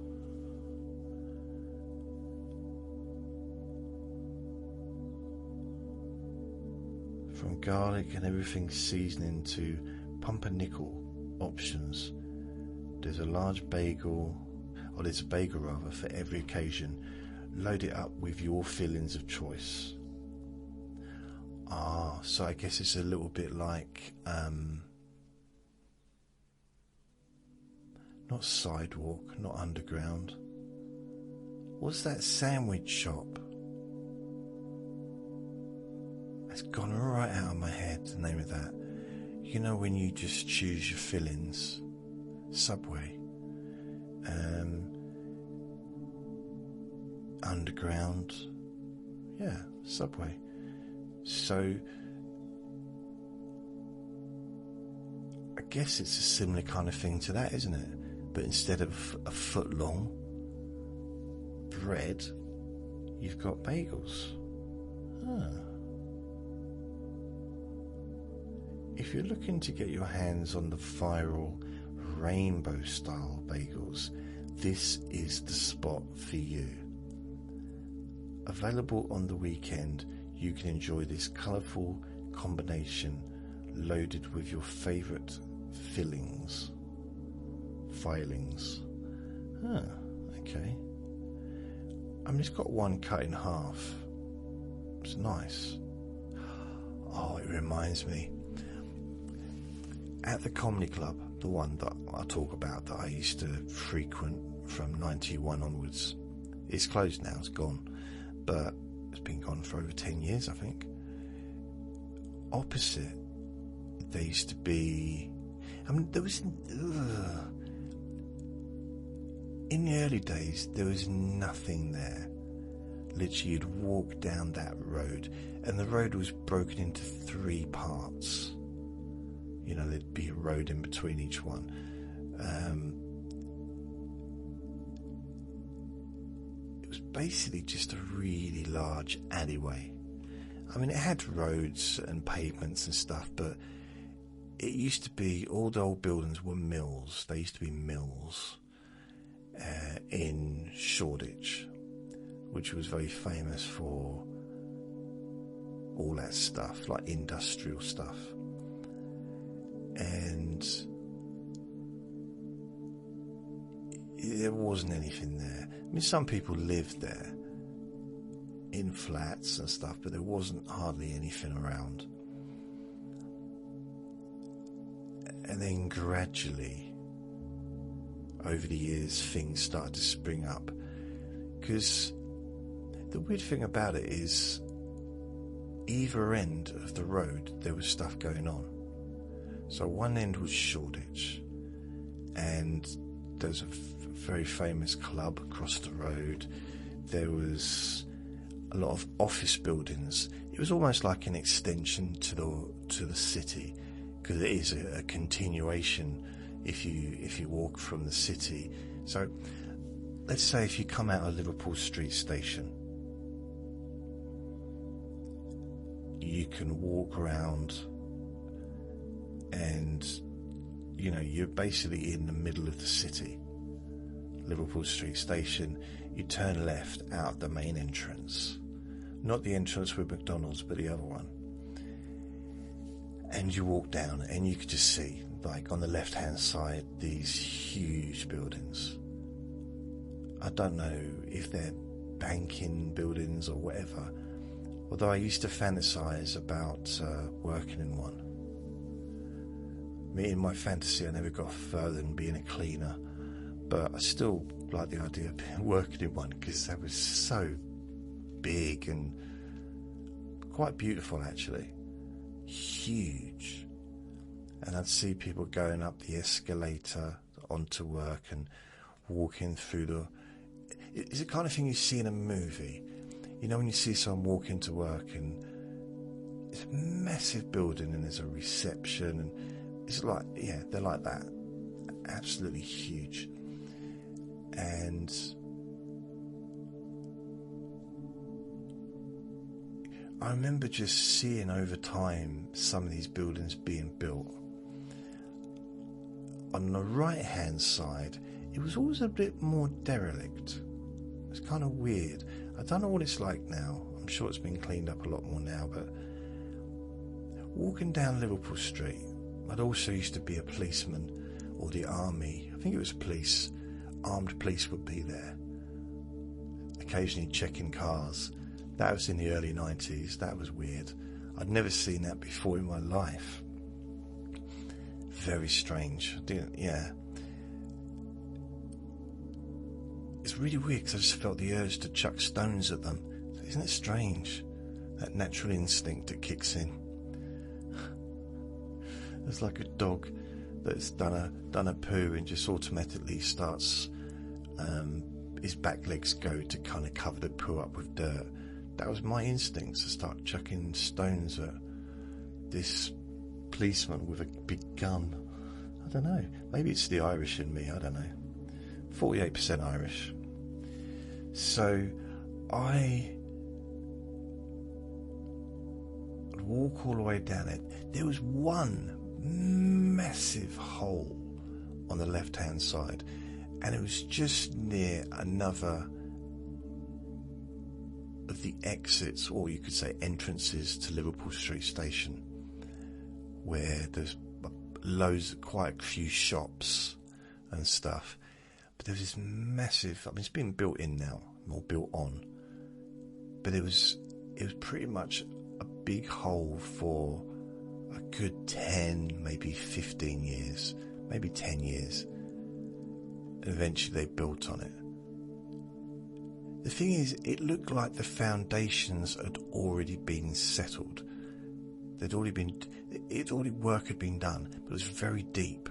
From garlic and everything seasoning to pumpernickel options. There's a bagel for every occasion. Load it up with your fillings of choice. So I guess it's a little bit like not Sidewalk, not Underground. What's that sandwich shop? It's gone right out of my head, the name of that. You know, when you just choose your fillings. Subway. Underground. Yeah, Subway. So I guess it's a similar kind of thing to that, isn't it? But instead of a foot long bread, you've got bagels. If you're looking to get your hands on the viral rainbow style bagels, this is the spot for you. Available on the weekend, you can enjoy this colourful combination loaded with your favourite filings. Okay. It's got one cut in half. It's nice. Oh, it reminds me. At the comedy club, the one that I talk about that I used to frequent from 91 onwards, it's closed now, it's gone. But it's been gone for over 10 years, I think. Opposite, there used to be... there was... in the early days, there was nothing there. Literally, you'd walk down that road, and the road was broken into 3 parts. You know, there'd be a road in between each one. It was basically just a really large alleyway. It had roads and pavements and stuff, but it used to be, all the old buildings were mills. They used to be mills in Shoreditch, which was very famous for all that stuff, like industrial stuff. And there wasn't anything there. Some people lived there in flats and stuff, but there wasn't hardly anything around. And then gradually, over the years, things started to spring up. Because the weird thing about it is, either end of the road, there was stuff going on. So one end was Shoreditch, and there's a very famous club across the road. There was a lot of office buildings. It was almost like an extension to the city, because it is a continuation if you walk from the city. So let's say if you come out of Liverpool Street Station, you can walk around, and you're basically in the middle of the city. Liverpool Street Station, you turn left out the main entrance. Not the entrance with McDonald's, but the other one. And you walk down and you could just see, like on the left hand side, these huge buildings. I don't know if they're banking buildings or whatever, although I used to fantasize about working in one. Me, in my fantasy, I never got further than being a cleaner, but I still like the idea of working in one, because that was so big and quite beautiful, actually. Huge. And I'd see people going up the escalator onto work and walking through the... It's the kind of thing you see in a movie. You know, when you see someone walk into work and it's a massive building and there's a reception, and it's like, yeah, they're like that. Absolutely huge. And I remember just seeing over time some of these buildings being built. On the right hand side, it was always a bit more derelict. It's kind of weird. I don't know what it's like now. I'm sure it's been cleaned up a lot more now, but walking down Liverpool Street, I'd also used to be a policeman, or the army. I think it was police. Armed police would be there, occasionally checking cars. That was in the early 90s. That was weird. I'd never seen that before in my life. Very strange. Yeah. It's really weird, because I just felt the urge to chuck stones at them. Isn't it strange? That natural instinct that kicks in. It's like a dog that's done a poo and just automatically starts, his back legs go to kind of cover the poo up with dirt. That was my instinct, to start chucking stones at this policeman with a big gun. I don't know. Maybe it's the Irish in me. I don't know. 48% Irish. So I would walk all the way down it. There was one massive hole on the left hand side, and it was just near another of the exits, or you could say entrances, to Liverpool Street Station, where there's quite a few shops and stuff. But there was this massive, I mean, it's been built in now, or built on, but it was pretty much a big hole for a good 10, maybe 15 years, maybe 10 years. And eventually they built on it. The thing is, it looked like the foundations had already been settled. Work had been done, but it was very deep.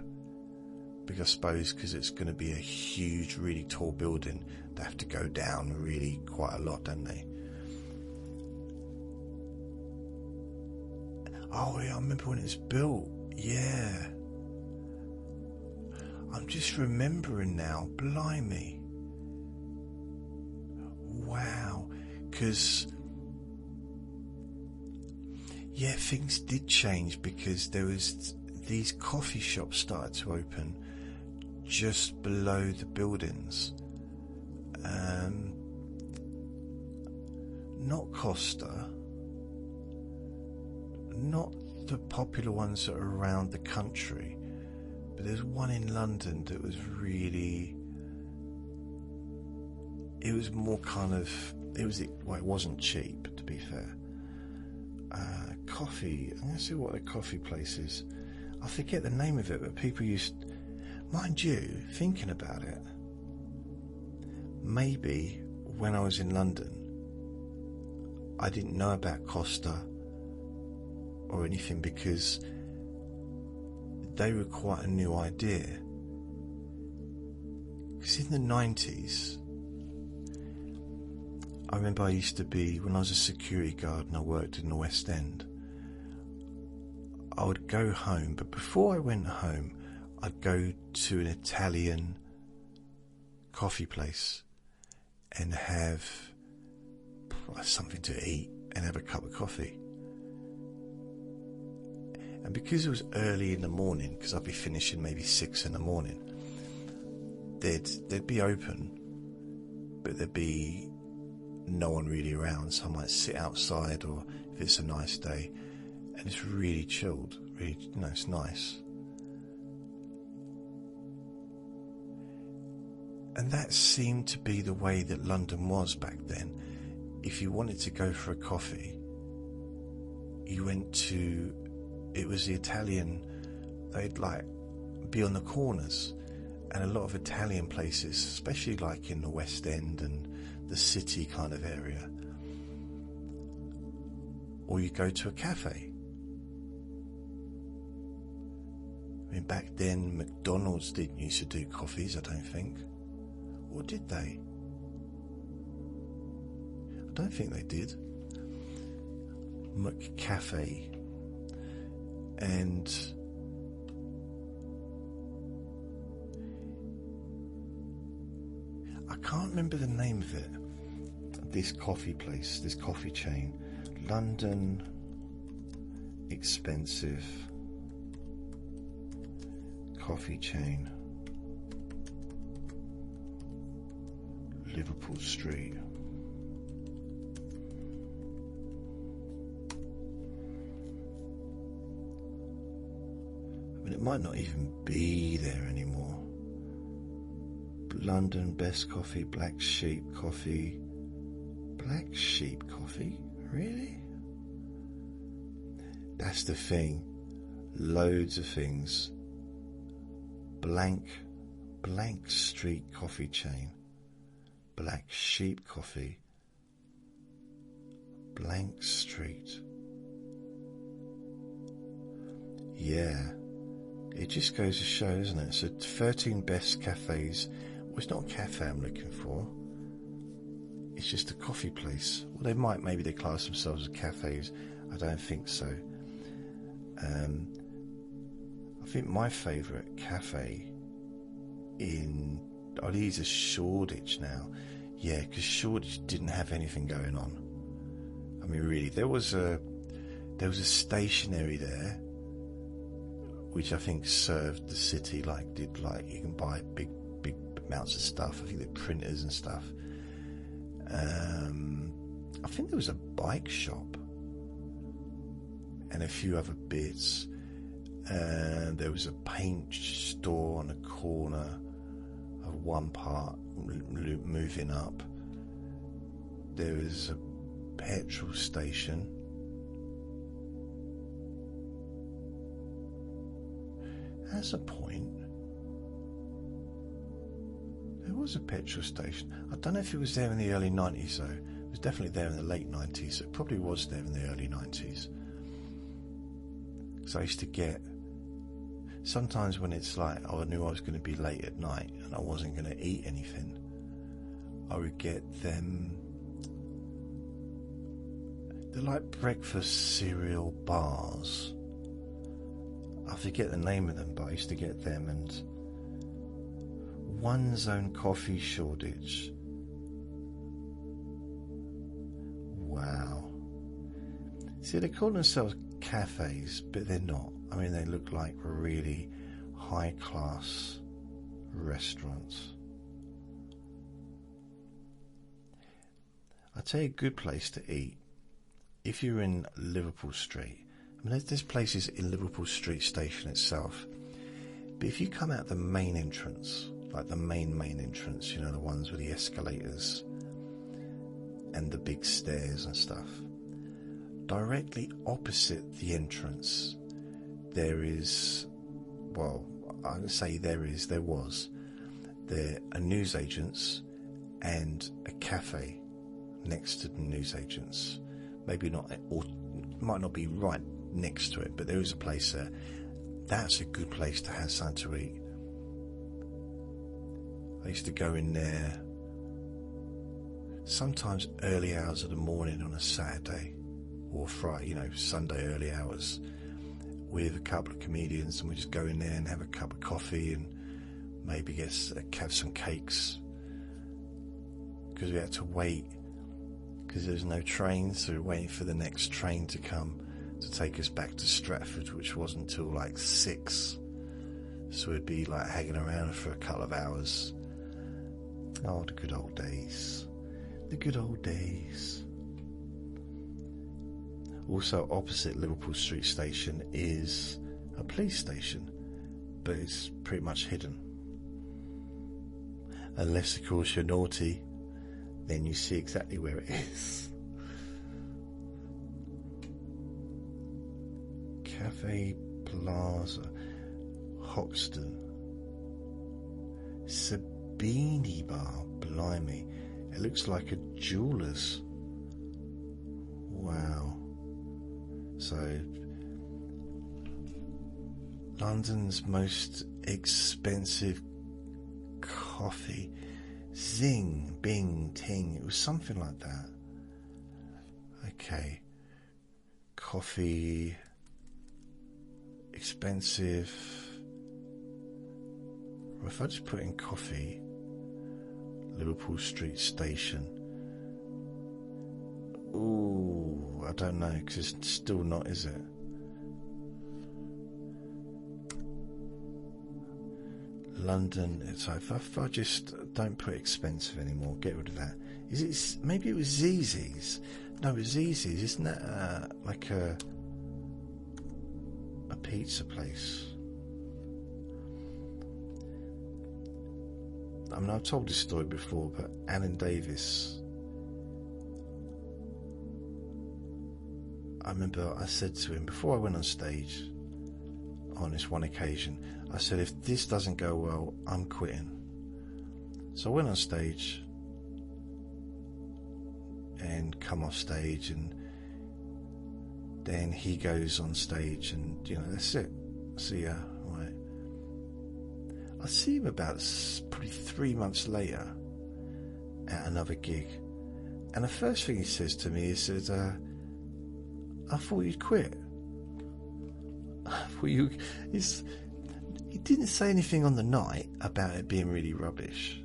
Because I suppose because it's going to be a huge, really tall building, they have to go down really quite a lot, don't they? Oh yeah, I remember when it was built. Yeah. I'm just remembering now. Blimey. Wow. Because, yeah, things did change, because there was these coffee shops started to open just below the buildings. Not Costa, not the popular ones that are around the country, but there's one in London that was really, it was more kind of, it wasn't cheap, to be fair. Coffee, I'm going to see what the coffee place is. I forget the name of it, but people used, mind you, thinking about it, maybe when I was in London, I didn't know about Costa or anything, because they were quite a new idea. Because in the 90s, I remember I used to be, when I was a security guard and I worked in the West End, I would go home, but before I went home, I'd go to an Italian coffee place and have something to eat and have a cup of coffee. And because it was early in the morning, because I'd be finishing maybe 6 in the morning, they'd be open, but there'd be no one really around. So I might sit outside, or if it's a nice day, and it's really chilled, really, it's nice. And that seemed to be the way that London was back then. If you wanted to go for a coffee, you went to, it was the Italian, they'd like be on the corners, and a lot of Italian places, especially like in the West End and the city kind of area, or you go to a cafe. I mean, back then McDonald's didn't used to do coffees, I don't think. Or did they? I don't think they did. McCafe. And I can't remember the name of it. This coffee place, this coffee chain. London expensive coffee chain. Liverpool Street. I mean, it might not even be there anymore. London best coffee, Black Sheep coffee. Black Sheep coffee? Really? That's the thing. Loads of things. Blank Street coffee chain. Black Sheep coffee. Blank Street. Yeah. It just goes to show, doesn't it? So 13 best cafes. Well, it's not a cafe I'm looking for. It's just a coffee place. Well, maybe they class themselves as cafes. I don't think so. I think my favourite cafe these are Shoreditch now. Yeah, because Shoreditch didn't have anything going on. I mean, really, there was a stationery there, which I think served the city, you can buy big amounts of stuff. I think they're printers and stuff. I think there was a bike shop and a few other bits. There was a paint store on a corner of one part moving up. There was a petrol station. As a point, there was a petrol station. I don't know if it was there in the early 90s though. It was definitely there in the late 90s. So it probably was there in the early 90s. Because I used to get, sometimes when it's like, I knew I was going to be late at night and I wasn't going to eat anything, I would get them, they're like breakfast cereal bars. I forget the name of them, but I used to get them. And One Zone Coffee, Shoreditch. Wow. See, they call themselves cafes, but they're not. I mean, they look like really high-class restaurants. I'd say a good place to eat, if you're in Liverpool Street. I mean, there's places in Liverpool Street Station itself, but if you come out the main entrance, like the main entrance, the ones with the escalators and the big stairs and stuff, directly opposite the entrance there is, well, I would say there was a newsagent's and a cafe next to the newsagent's. Maybe not, or might not be right next to it, but there is a place there. That's a good place to have something to eat. I used to go in there sometimes early hours of the morning on a Saturday or Friday, Sunday early hours, with a couple of comedians, and we just go in there and have a cup of coffee and maybe have some cakes, because we had to wait because there's no train, so we're waiting for the next train to come to take us back to Stratford, which wasn't until 6. So we'd be hanging around for a couple of hours Oh, the good old days. The good old days. Also opposite Liverpool Street Station is a police station, but it's pretty much hidden. Unless, of course, you're naughty, then you see exactly where it is. Cafe Plaza, Hoxton, Sabini Bar, blimey, it looks like a jeweller's. Wow. So, London's most expensive coffee, zing, bing, ting, it was something like that. Okay, coffee, expensive. If I just put in coffee, Liverpool Street Station. Ooh, I don't know, because it's still not, is it? London, so if I just don't put expensive anymore, get rid of that. Is it, maybe it was Zzz's? No, it was Zzz's. Isn't that like a pizza place? I mean, I've told this story before, but Alan Davis, I remember I said to him before I went on stage on this one occasion, I said, if this doesn't go well, I'm quitting. So I went on stage and come off stage, and then he goes on stage, and that's it. See ya. Right. I see him about probably 3 months later at another gig, and the first thing he says to me, he says, I thought you'd quit. He didn't say anything on the night about it being really rubbish,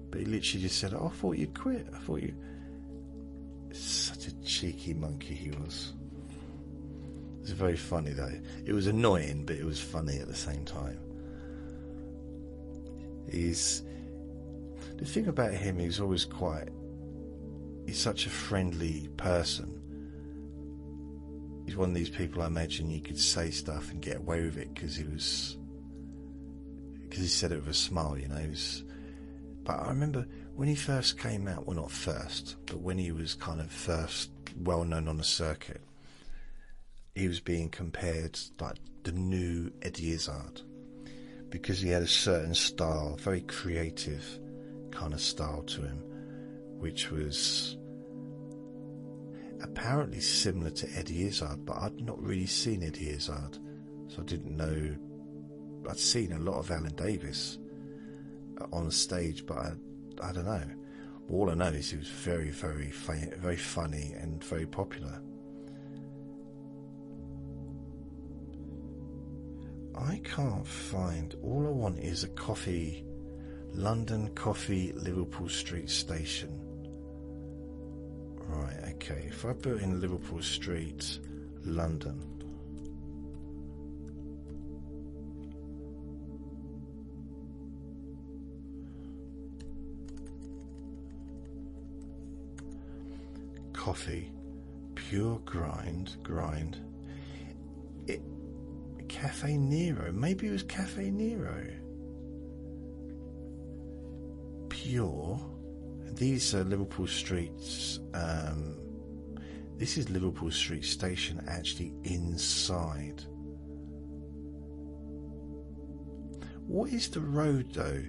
but he literally just said, I thought you'd quit. I thought you... Such a cheeky monkey he was. It was very funny though. It was annoying, but it was funny at the same time. The thing about him, he's such a friendly person. He's one of these people, I imagine you could say stuff and get away with it because he said it with a smile, But I remember when he first came out, well, not first, but when he was kind of first well known on the circuit, he was being compared like the new Eddie Izzard, because he had a certain style, very creative kind of style to him, which was apparently similar to Eddie Izzard, but I'd not really seen Eddie Izzard, so I didn't know. I'd seen a lot of Alan Davis on stage, but I don't know. All I know is he was very, very, very funny and very popular. I can't find. All I want is a coffee, London Coffee, Liverpool Street Station. Right, okay, if I put in Liverpool Street, London. Coffee, pure grind. Cafe Nero, maybe it was Cafe Nero. Pure. These are Liverpool Streets. This is Liverpool Street Station, actually inside. What is the road though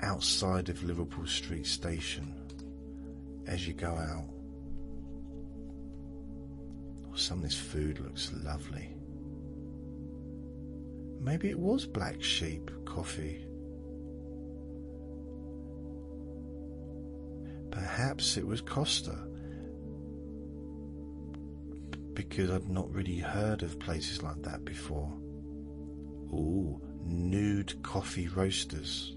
outside of Liverpool Street Station as you go out? Oh, some of this food looks lovely. Maybe it was Black Sheep Coffee. Perhaps it was Costa, because I'd not really heard of places like that before. Ooh, Nude Coffee Roasters.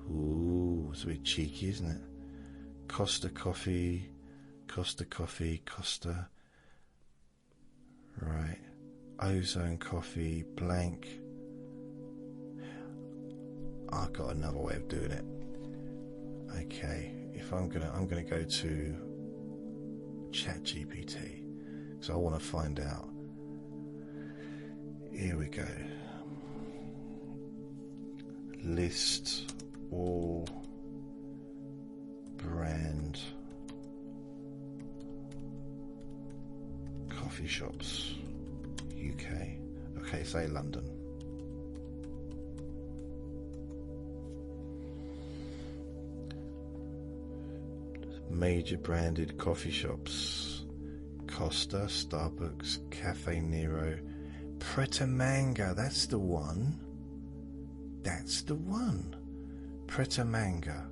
Ooh, it's a bit cheeky, isn't it? Costa Coffee. Right. Ozone Coffee, blank. I've got another way of doing it. Okay, if I'm gonna go to ChatGPT, so I want to find out. Here we go. List all brand coffee shops UK. Okay, say London. Major branded coffee shops: Costa, Starbucks, Cafe Nero, Pret a Manger. That's the one. That's the one. Pret a Manger.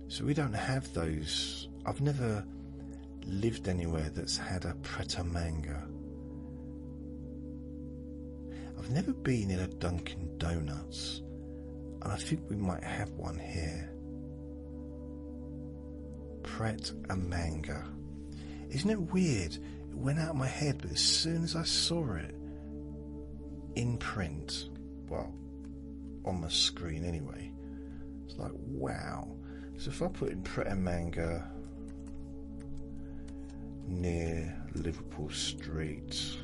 So we don't have those. I've never lived anywhere that's had a Pret a Manger. I've never been in a Dunkin' Donuts, and I think we might have one here. Pret a Manger. Isn't it weird? It went out of my head, but as soon as I saw it in print, well, on my screen anyway, it's like, wow. So if I put in Pret a Manger near Liverpool Street,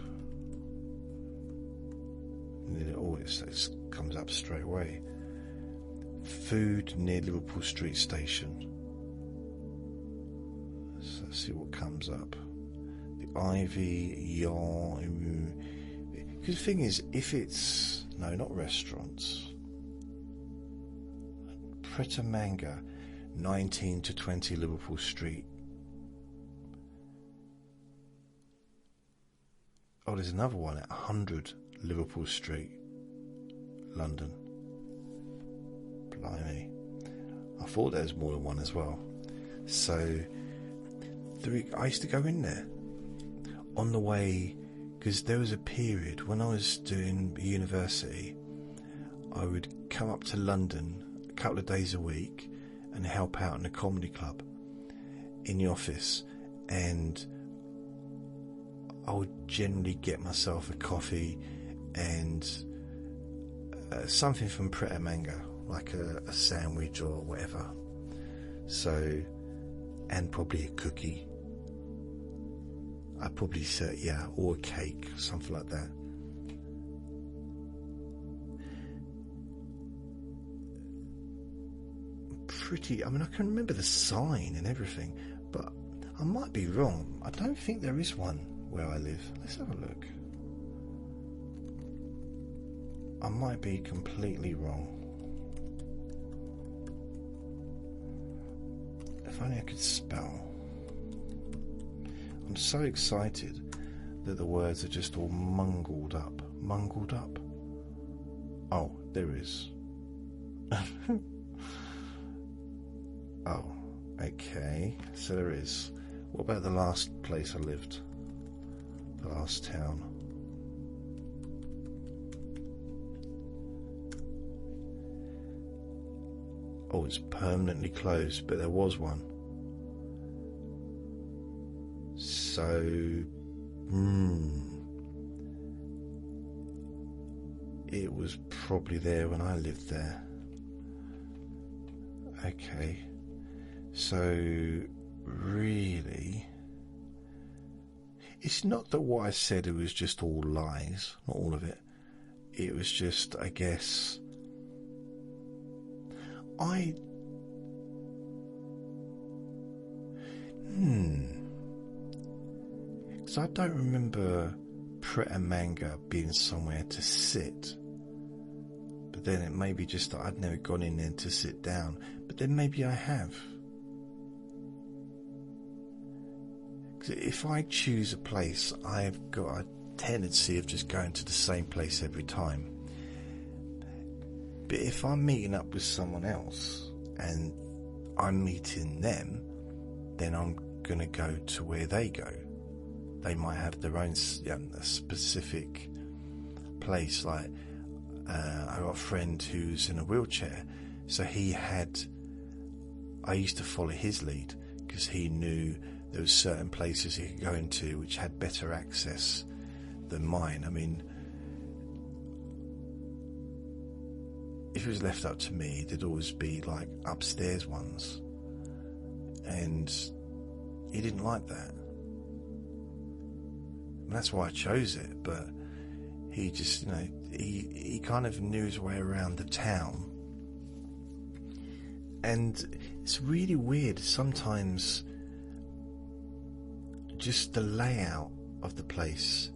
it comes up straight away. Food near Liverpool Street Station. So let's see what comes up. The Ivy, Yarn. Because the thing is, if it's... No, not restaurants. Pret a Manger, 19 to 20 Liverpool Street. Oh, there's another one at 100 Liverpool Street, London. Blimey. I thought there was more than one as well. So I used to go in there on the way, because there was a period when I was doing university, I would come up to London a couple of days a week and help out in a comedy club in the office, and I would generally get myself a coffee and something from Pret a Manger, like a sandwich or whatever. So, and probably a cookie. I'd probably say, yeah, or a cake, something like that. I mean, I can remember the sign and everything, but I might be wrong. I don't think there is one where I live. Let's have a look. I might be completely wrong. If only I could spell. I'm so excited that the words are just all mungled up. Mungled up? Oh, there is. Oh, okay. So there is. What about the last place I lived? The last town? Oh, it's permanently closed, but there was one. So, it was probably there when I lived there. Okay. So, really, it's not that what I said it was just all lies, not all of it. It was just, I guess, because I don't remember Pret a Manger being somewhere to sit. But then it may be just that I'd never gone in there to sit down. But then maybe I have. If I choose a place, I've got a tendency of just going to the same place every time. But if I'm meeting up with someone else and I'm meeting them, then I'm going to go to where they go. They might have their own specific place. Like, I got a friend who's in a wheelchair, so I used to follow his lead because he knew there were certain places he could go into which had better access than mine. I mean, if it was left up to me, there'd always be like upstairs ones, and he didn't like that. And that's why I chose it. But he just, he kind of knew his way around the town, and it's really weird sometimes. Just the layout of the place,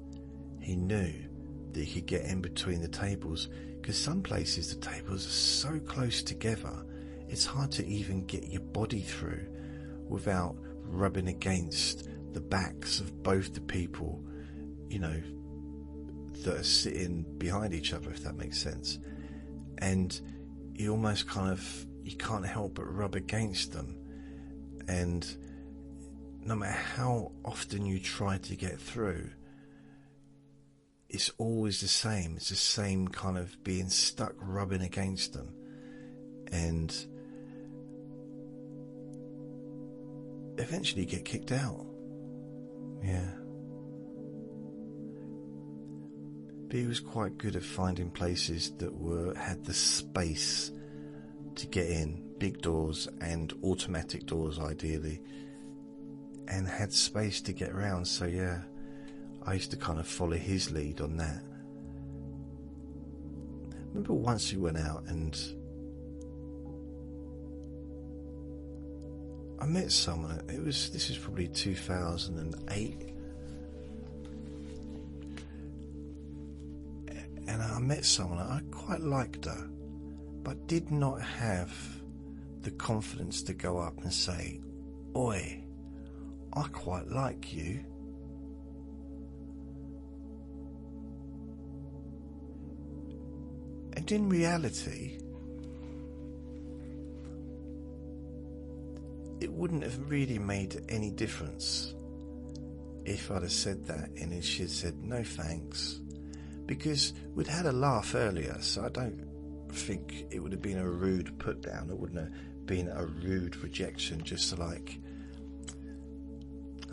he knew that he could get in between the tables, because some places the tables are so close together it's hard to even get your body through without rubbing against the backs of both the people, that are sitting behind each other, if that makes sense. And you almost you can't help but rub against them, and no matter how often you try to get through, it's always the same. It's the same kind of being stuck rubbing against them. And eventually you get kicked out. Yeah. But he was quite good at finding places that had the space to get in, big doors and automatic doors ideally, and had space to get around. So yeah, I used to kind of follow his lead on that. I remember once we went out and I met someone. This was probably 2008, and I met someone. I quite liked her, but did not have the confidence to go up and say, "Oi, I quite like you." And in reality, it wouldn't have really made any difference if I'd have said that and she'd said no thanks, because we'd had a laugh earlier, so I don't think it would have been a rude put down. It wouldn't have been a rude rejection, just like,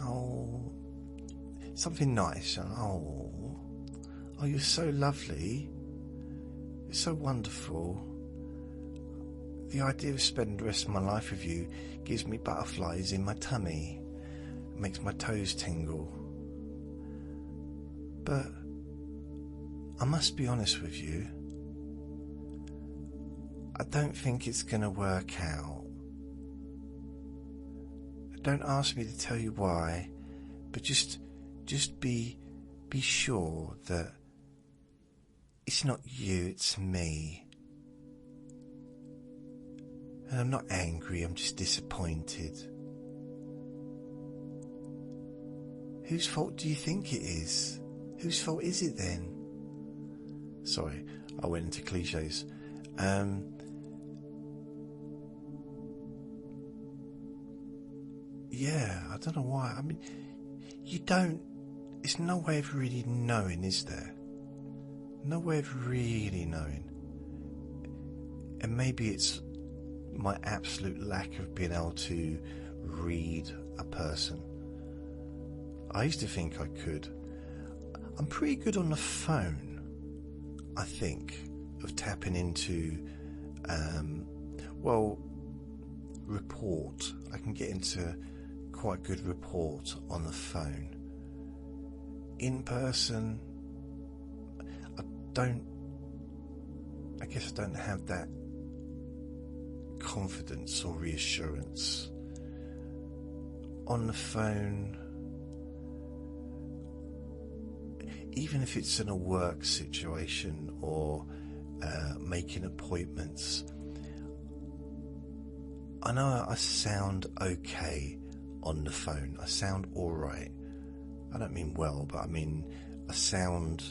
oh, something nice. Oh, you're so lovely. You're so wonderful. The idea of spending the rest of my life with you gives me butterflies in my tummy. It makes my toes tingle. But I must be honest with you. I don't think it's going to work out. Don't ask me to tell you why, but just be sure that it's not you, it's me. And I'm not angry, I'm just disappointed. Whose fault do you think it is? Whose fault is it then? Sorry, I went into cliches. Yeah, I don't know why. I mean, it's no way of really knowing, is there? No way of really knowing. And maybe it's my absolute lack of being able to read a person. I used to think I could. I'm pretty good on the phone, I think, of tapping into, report. I can get into quite good report on the phone. In person, I guess I don't have that confidence or reassurance. On the phone, even if it's in a work situation or making appointments, I know I sound okay on the phone. I sound alright. I don't mean well, but I mean I sound,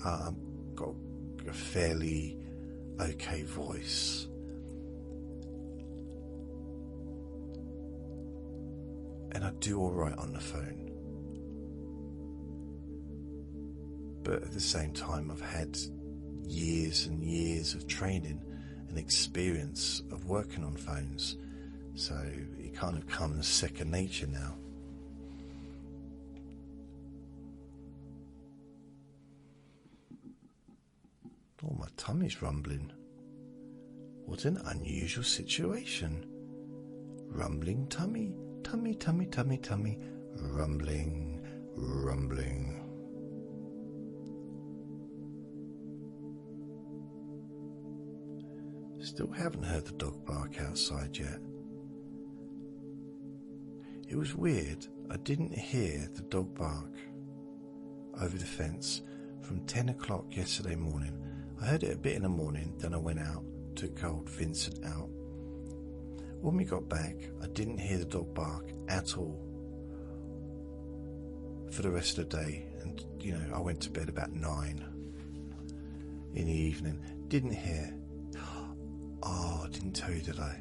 I've got a fairly okay voice. And I do alright on the phone. But at the same time, I've had years and years of training and experience of working on phones, so it kind of comes second nature now. Oh, my tummy's rumbling. What an unusual situation. Rumbling tummy, tummy, tummy, tummy, tummy, rumbling, rumbling. Still haven't heard the dog bark outside yet. It was weird, I didn't hear the dog bark over the fence from 10 o'clock yesterday morning. I heard it a bit in the morning, then I went out, took old Vincent out. When we got back, I didn't hear the dog bark at all for the rest of the day. And, I went to bed about 9 in the evening. Didn't hear. Oh, I didn't tell you, did I?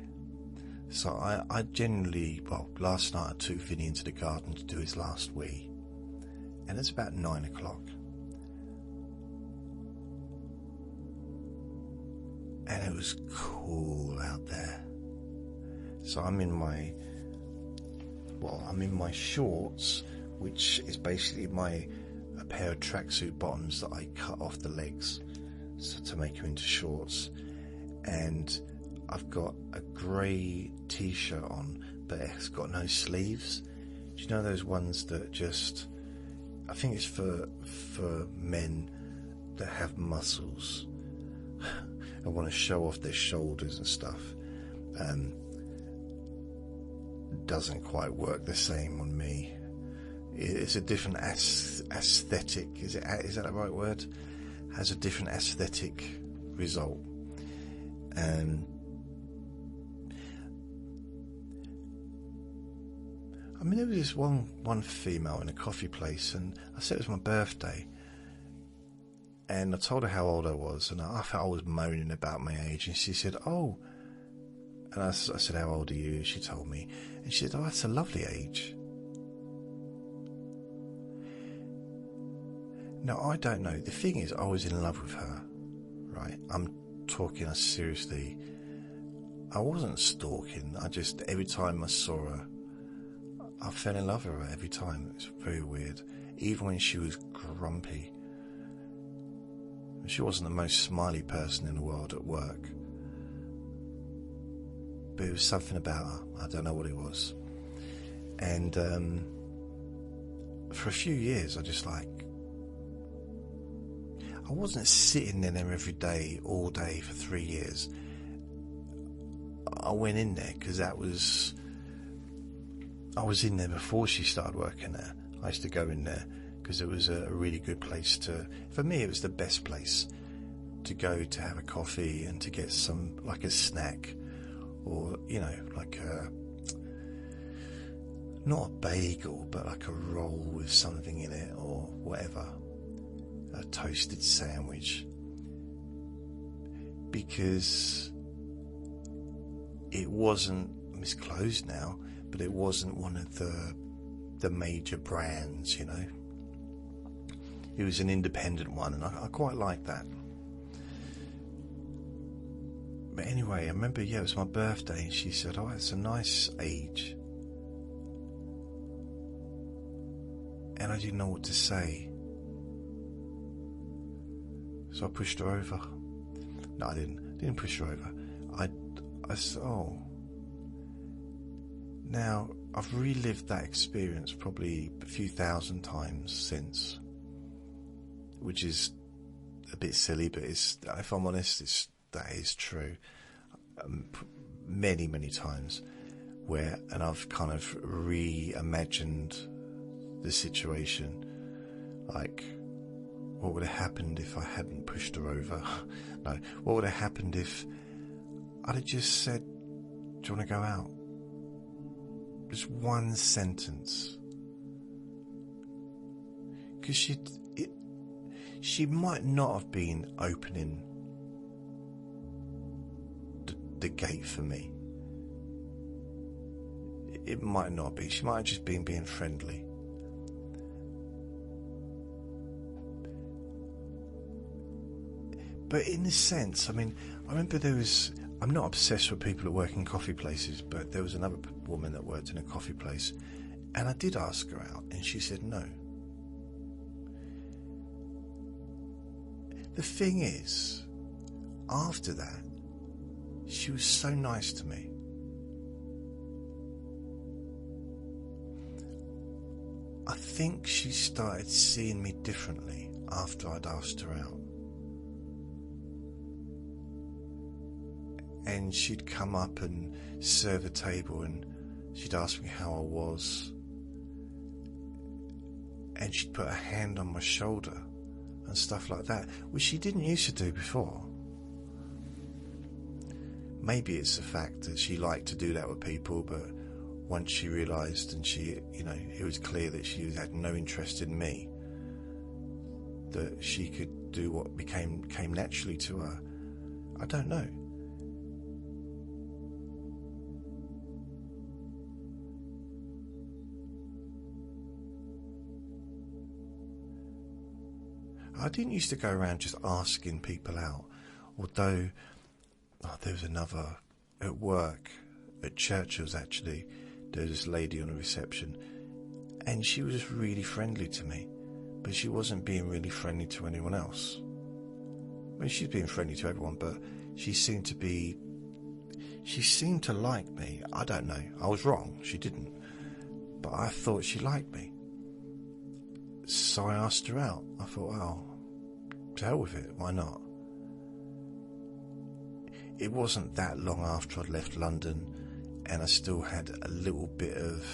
So I generally, last night I took Vinny into the garden to do his last wee. And it's about 9 o'clock. And it was cool out there. So I'm in my shorts, which is basically a pair of tracksuit bottoms that I cut off the legs to make them into shorts. And I've got a grey t-shirt on, but it's got no sleeves. Do you know those ones that just, I think it's for men that have muscles and want to show off their shoulders and stuff. Doesn't quite work the same on me. It's a different aesthetic. Is that the right word? Has a different aesthetic result. There was this one female in a coffee place, and I said it was my birthday, and I told her how old I was, and I felt I was moaning about my age, and she said, "Oh," and I said, "How old are you?" She told me, and she said, "Oh, that's a lovely age." Now, I don't know. The thing is, I was in love with her, right? I'm talking seriously. I wasn't stalking. Every time I saw her, I fell in love with her every time. It's very weird. Even when she was grumpy. She wasn't the most smiley person in the world at work. But it was something about her. I don't know what it was. And for a few years, I wasn't sitting in there every day, all day for 3 years. I went in there because I was in there before she started working there. I used to go in there because it was a really good place for me, it was the best place to go to have a coffee and to get some, like a snack, or, not a bagel, but like a roll with something in it, or whatever. A toasted sandwich. Because it wasn't, it's closed now, but it wasn't one of the major brands, It was an independent one, and I quite liked that. But anyway, I remember, it was my birthday, and she said, "Oh, it's a nice age." And I didn't know what to say. So I pushed her over. No, I didn't push her over. I said, "Oh." Now, I've relived that experience probably a few thousand times since, which is a bit silly, but if I'm honest, that is true. Many, many times and I've kind of reimagined the situation, like, what would have happened if I hadn't pushed her over? No, what would have happened if I'd have just said, "Do you want to go out?" Just one sentence. Because she might not have been opening the gate for me. It might not be. She might have just been being friendly. But in a sense, I remember I'm not obsessed with people that work in coffee places, but there was another woman that worked in a coffee place, and I did ask her out, and she said no. The thing is, after that, she was so nice to me. I think she started seeing me differently after I'd asked her out. And she'd come up and serve a table, and she'd ask me how I was. And she'd put a hand on my shoulder and stuff like that, which she didn't used to do before. Maybe it's the fact that she liked to do that with people, but once she realised, and she, it was clear that she had no interest in me, that she could do what came naturally to her. I don't know. I didn't used to go around just asking people out, although there was another at work, at Churchill's actually. There was this lady on the reception, and she was really friendly to me, but she wasn't being really friendly to anyone else. I mean, she's being friendly to everyone, but she seemed to like me. I don't know, I was wrong, she didn't, but I thought she liked me. So I asked her out. I thought, well, to hell with it, why not? It wasn't that long after I'd left London, and I still had a little bit of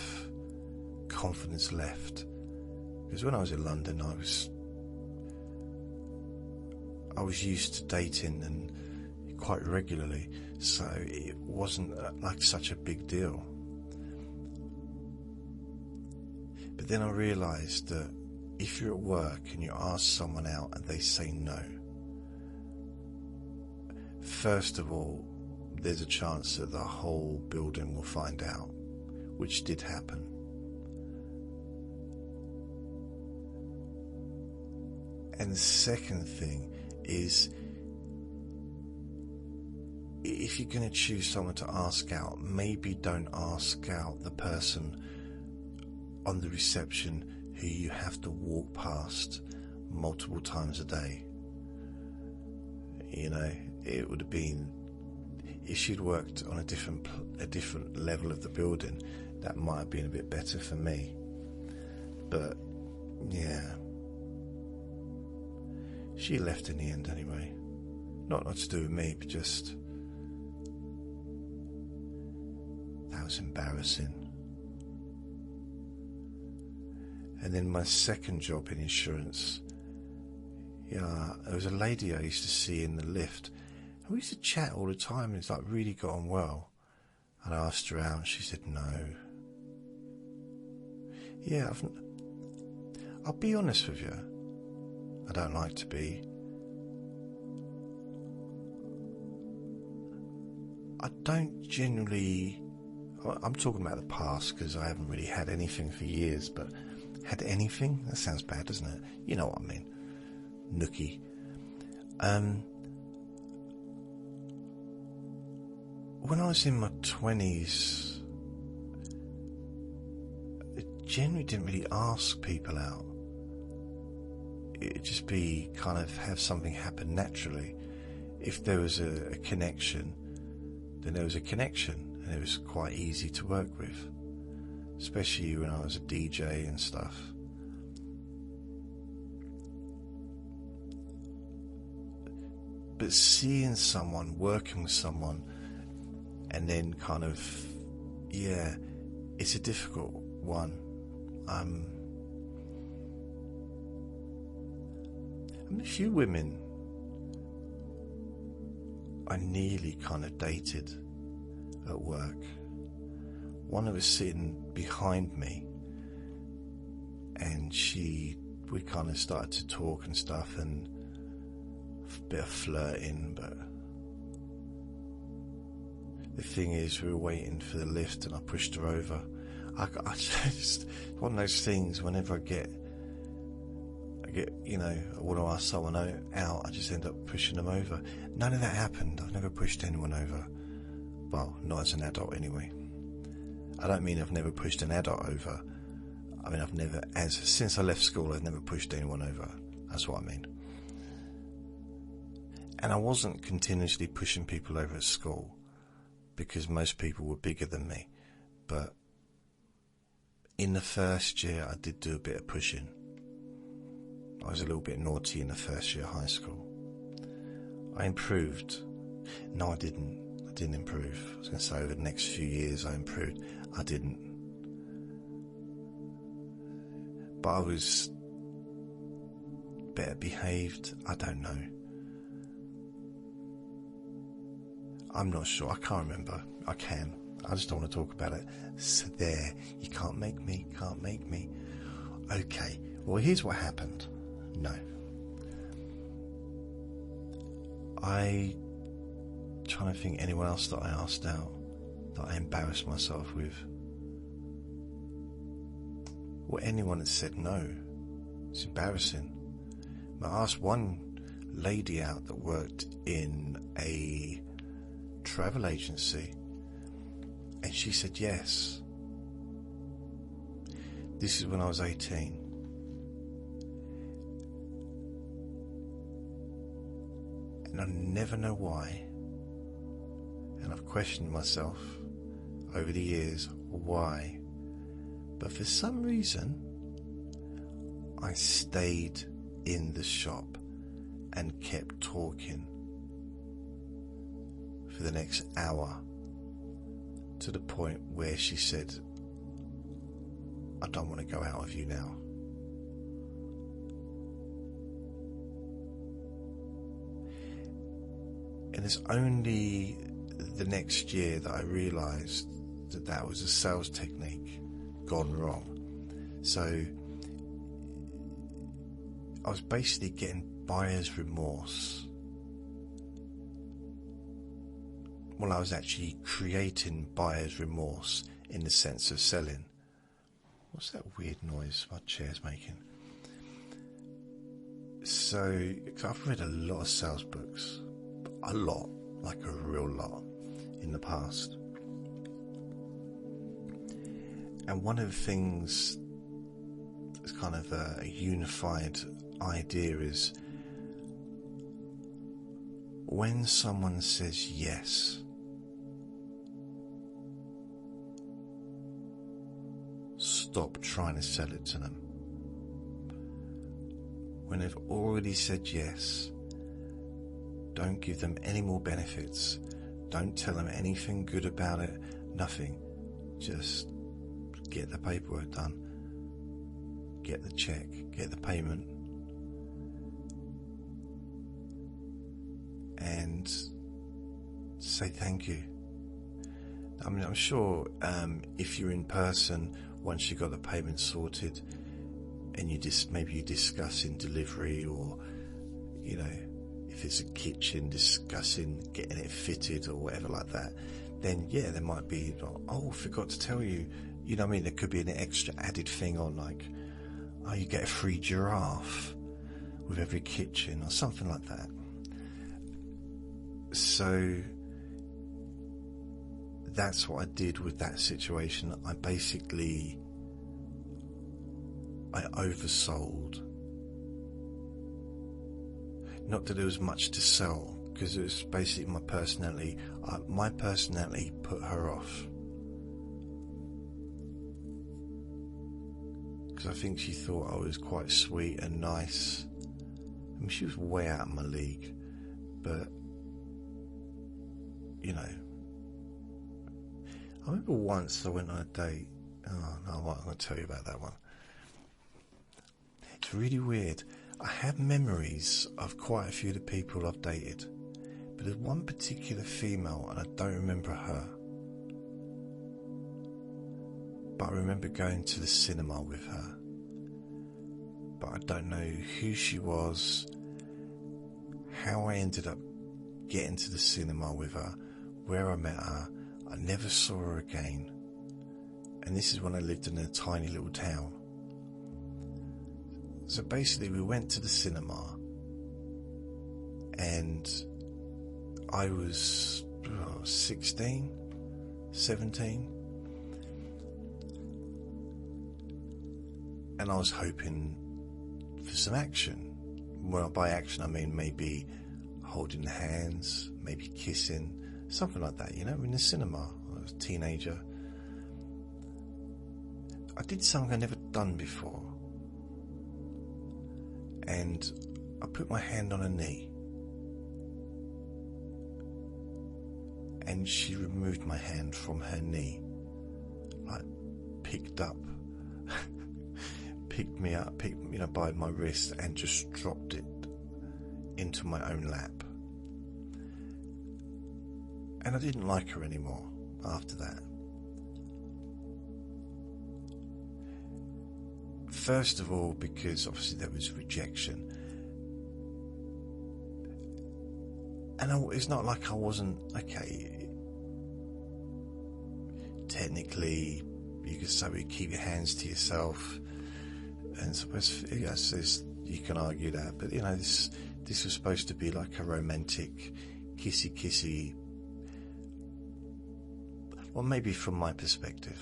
confidence left, because when I was in London, I was used to dating, and quite regularly, so it wasn't like such a big deal. But then I realised that if you're at work and you ask someone out and they say no, first of all, there's a chance that the whole building will find out, which did happen. And the second thing is, if you're going to choose someone to ask out, maybe don't ask out the person on the reception who you have to walk past multiple times a day. It would have been, if she'd worked on a different level of the building, that might have been a bit better for me. But yeah, she left in the end anyway. Not to do with me, but just, that was embarrassing. And then my second job in insurance, there was a lady I used to see in the lift. We used to chat all the time, and it's like really got on well. And I asked her out, and she said no. Yeah, I'll be honest with you. I don't like to be. I don't generally, I'm talking about the past because I haven't really had anything for years, but had anything? That sounds bad, doesn't it? You know what I mean. Nookie. When I was in my 20s, I generally didn't really ask people out. It'd just be kind of have something happen naturally. If there was a connection, then there was a connection, and it was quite easy to work with, especially when I was a DJ and stuff. But seeing someone, working with someone, and then kind of, it's a difficult one. I mean, a few women I nearly kind of dated at work. One was sitting behind me, and we kind of started to talk and stuff, and a bit of flirting, but the thing is, we were waiting for the lift, and I pushed her over. I just, one of those things, whenever I get, I want to ask someone out, I just end up pushing them over. None of that happened. I've never pushed anyone over. Well, not as an adult anyway. I don't mean I've never pushed an adult over. I mean, since I left school, I've never pushed anyone over. That's what I mean. And I wasn't continuously pushing people over at school, because most people were bigger than me. But in the first year, I did do a bit of pushing. I was a little bit naughty in the first year of high school. I improved. No, I didn't. I didn't improve. I was going to say over the next few years I improved. I didn't. But I was better behaved. I don't know. I'm not sure. I can't remember. I just don't want to talk about it. So there. You can't make me. Can't make me. Okay. Well, here's what happened. No. Trying to think anyone else that I asked out, that I embarrassed myself with. Or anyone that said no. It's embarrassing. I asked one lady out that worked in a travel agency, and she said yes. This is when I was 18. And I never know why, and I've questioned myself over the years why, but for some reason I stayed in the shop and kept talking for the next hour, to the point where she said, I don't want to go out with you now. And it's only the next year that I realised that that was a sales technique gone wrong. So I was basically getting buyer's remorse. Well, I was actually creating buyer's remorse in the sense of selling. What's that weird noise my chair's making? So, I've read a lot of sales books. A lot, like a real lot, in the past. And one of the things that's kind of a unified idea is when someone says yes, stop trying to sell it to them. When they've already said yes, don't give them any more benefits. Don't tell them anything good about it. Nothing. Just get the paperwork done. Get the check. Get the payment. And say thank you. I mean, I'm sure if you're in person, once you got the payment sorted, and maybe you discuss in delivery, or if it's a kitchen, discussing getting it fitted or whatever like that, then yeah, there might be, oh, forgot to tell you, what I mean, there could be an extra added thing on, like, oh, you get a free giraffe with every kitchen or something like that. So that's what I did with that situation. I oversold. Not that there was much to sell, because it was basically my personality. My personality put her off, because I think she thought I was quite sweet and nice. I mean, she was way out of my league, but I remember once I went on a date. Oh no, I'm not going to tell you about that one. It's really weird. I have memories of quite a few of the people I've dated, but there's one particular female and I don't remember her. But I remember going to the cinema with her. But I don't know who she was, how I ended up getting to the cinema with her, where I met her. I never saw her again. And this is when I lived in a tiny little town. So basically we went to the cinema, and I was 16, 17, and I was hoping for some action. Well, by action I mean maybe holding hands, maybe kissing, something like that, in the cinema. I was a teenager. I did something I'd never done before, and I put my hand on her knee, and she removed my hand from her knee, like picked me up, by my wrist, and just dropped it into my own lap. And I didn't like her anymore after that. First of all, because obviously there was rejection. And it's not like I wasn't, okay, technically, you could say you keep your hands to yourself. And suppose, yes, you can argue that. But, this was supposed to be like a romantic, kissy, well, maybe from my perspective.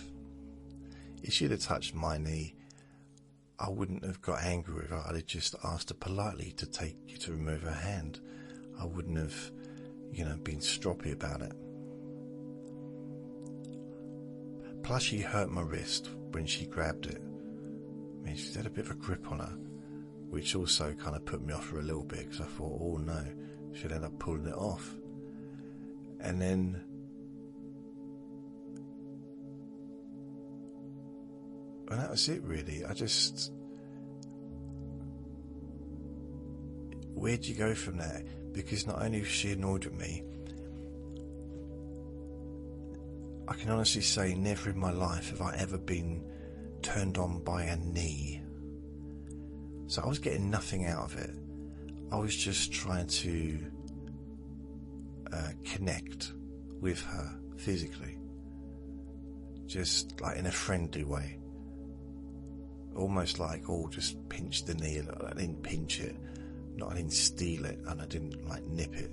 If she'd have touched my knee, I wouldn't have got angry with her. I'd have just asked her politely to remove her hand. I wouldn't have, been stroppy about it. Plus, she hurt my wrist when she grabbed it. I mean, she had a bit of a grip on her, which also kind of put me off her a little bit, because I thought, oh no, she'd end up pulling it off. And then and that was it, really. Where'd you go from there? Because not only was she annoyed with me, I can honestly say never in my life have I ever been turned on by a knee. So I was getting nothing out of it. I was just trying to connect with her physically, just like in a friendly way. Almost like, just pinch the knee. I didn't pinch it, I didn't steal it, and I didn't nip it.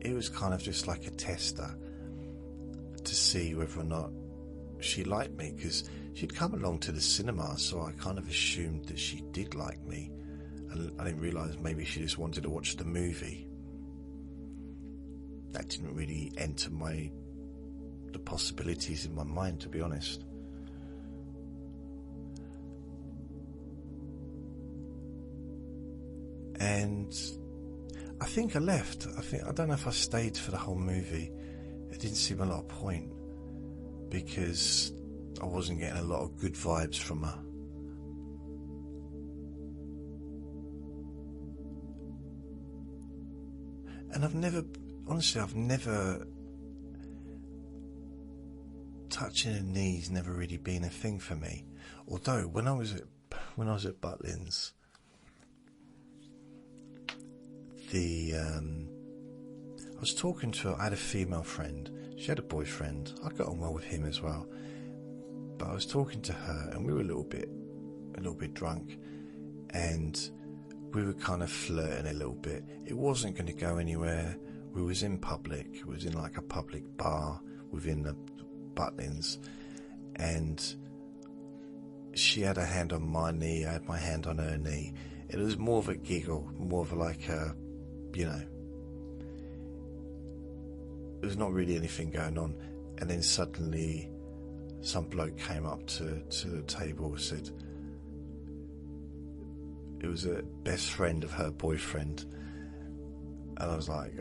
It was kind of just like a tester to see whether or not she liked me, because she'd come along to the cinema, so I kind of assumed that she did like me, and I didn't realise maybe she just wanted to watch the movie. That didn't really enter the possibilities in my mind, to be honest. And I think I left. I don't know if I stayed for the whole movie. It didn't seem a lot of point, because I wasn't getting a lot of good vibes from her. And I've never touching her knees never really been a thing for me. Although when I was at Butlins, I was talking to her. I had a female friend. She had a boyfriend. I got on well with him as well. But I was talking to her, and we were a little bit drunk, and we were kind of flirting a little bit. It wasn't going to go anywhere. We was in public. It was in like a public bar within the Butlins, and she had her hand on my knee. I had my hand on her knee. It was more of a giggle, more of like a, there was not really anything going on. And then suddenly some bloke came up to the table and said, it was a best friend of her boyfriend, and I was like,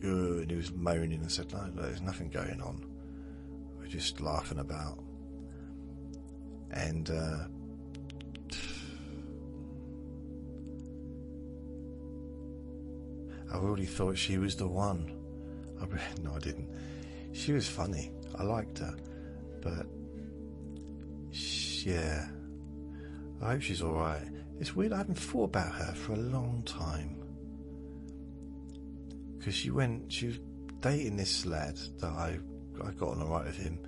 and he was moaning and said, no, there's nothing going on, we're just laughing about. And I really thought she was the one. No, I didn't. She was funny. I liked her. But, yeah. I hope she's alright. It's weird, I haven't thought about her for a long time. Because she was dating this lad that I got on alright with him.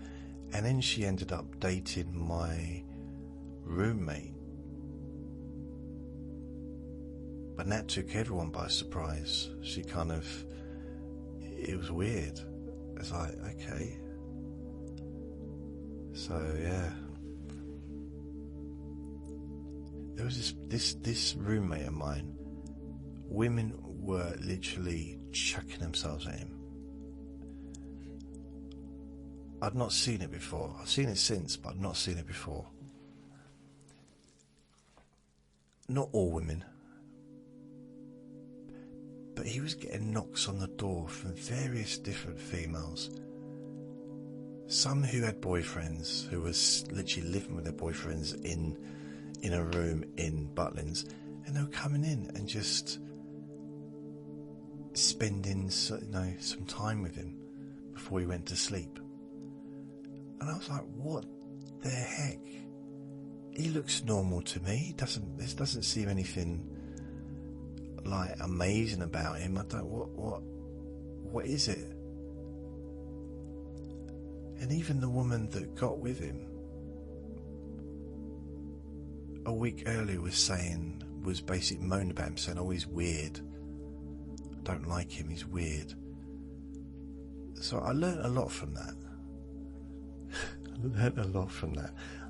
And then she ended up dating my roommate. And that took everyone by surprise. It was weird. It's like, okay. So, yeah. There was this roommate of mine women were literally chucking themselves at him. I'd not seen it before. I've seen it since, but I'd not seen it before. Not all women, but he was getting knocks on the door from various different females. Some who had boyfriends, who was literally living with their boyfriends in a room in Butlins, and they were coming in and just spending some time with him before he went to sleep. And I was like, what the heck? He looks normal to me. This doesn't seem anything like amazing about him. I don't. What is it? And even the woman that got with him a week earlier was basically moaning about him, saying, "Oh, he's weird. I don't like him. He's weird." So I learned a lot from that.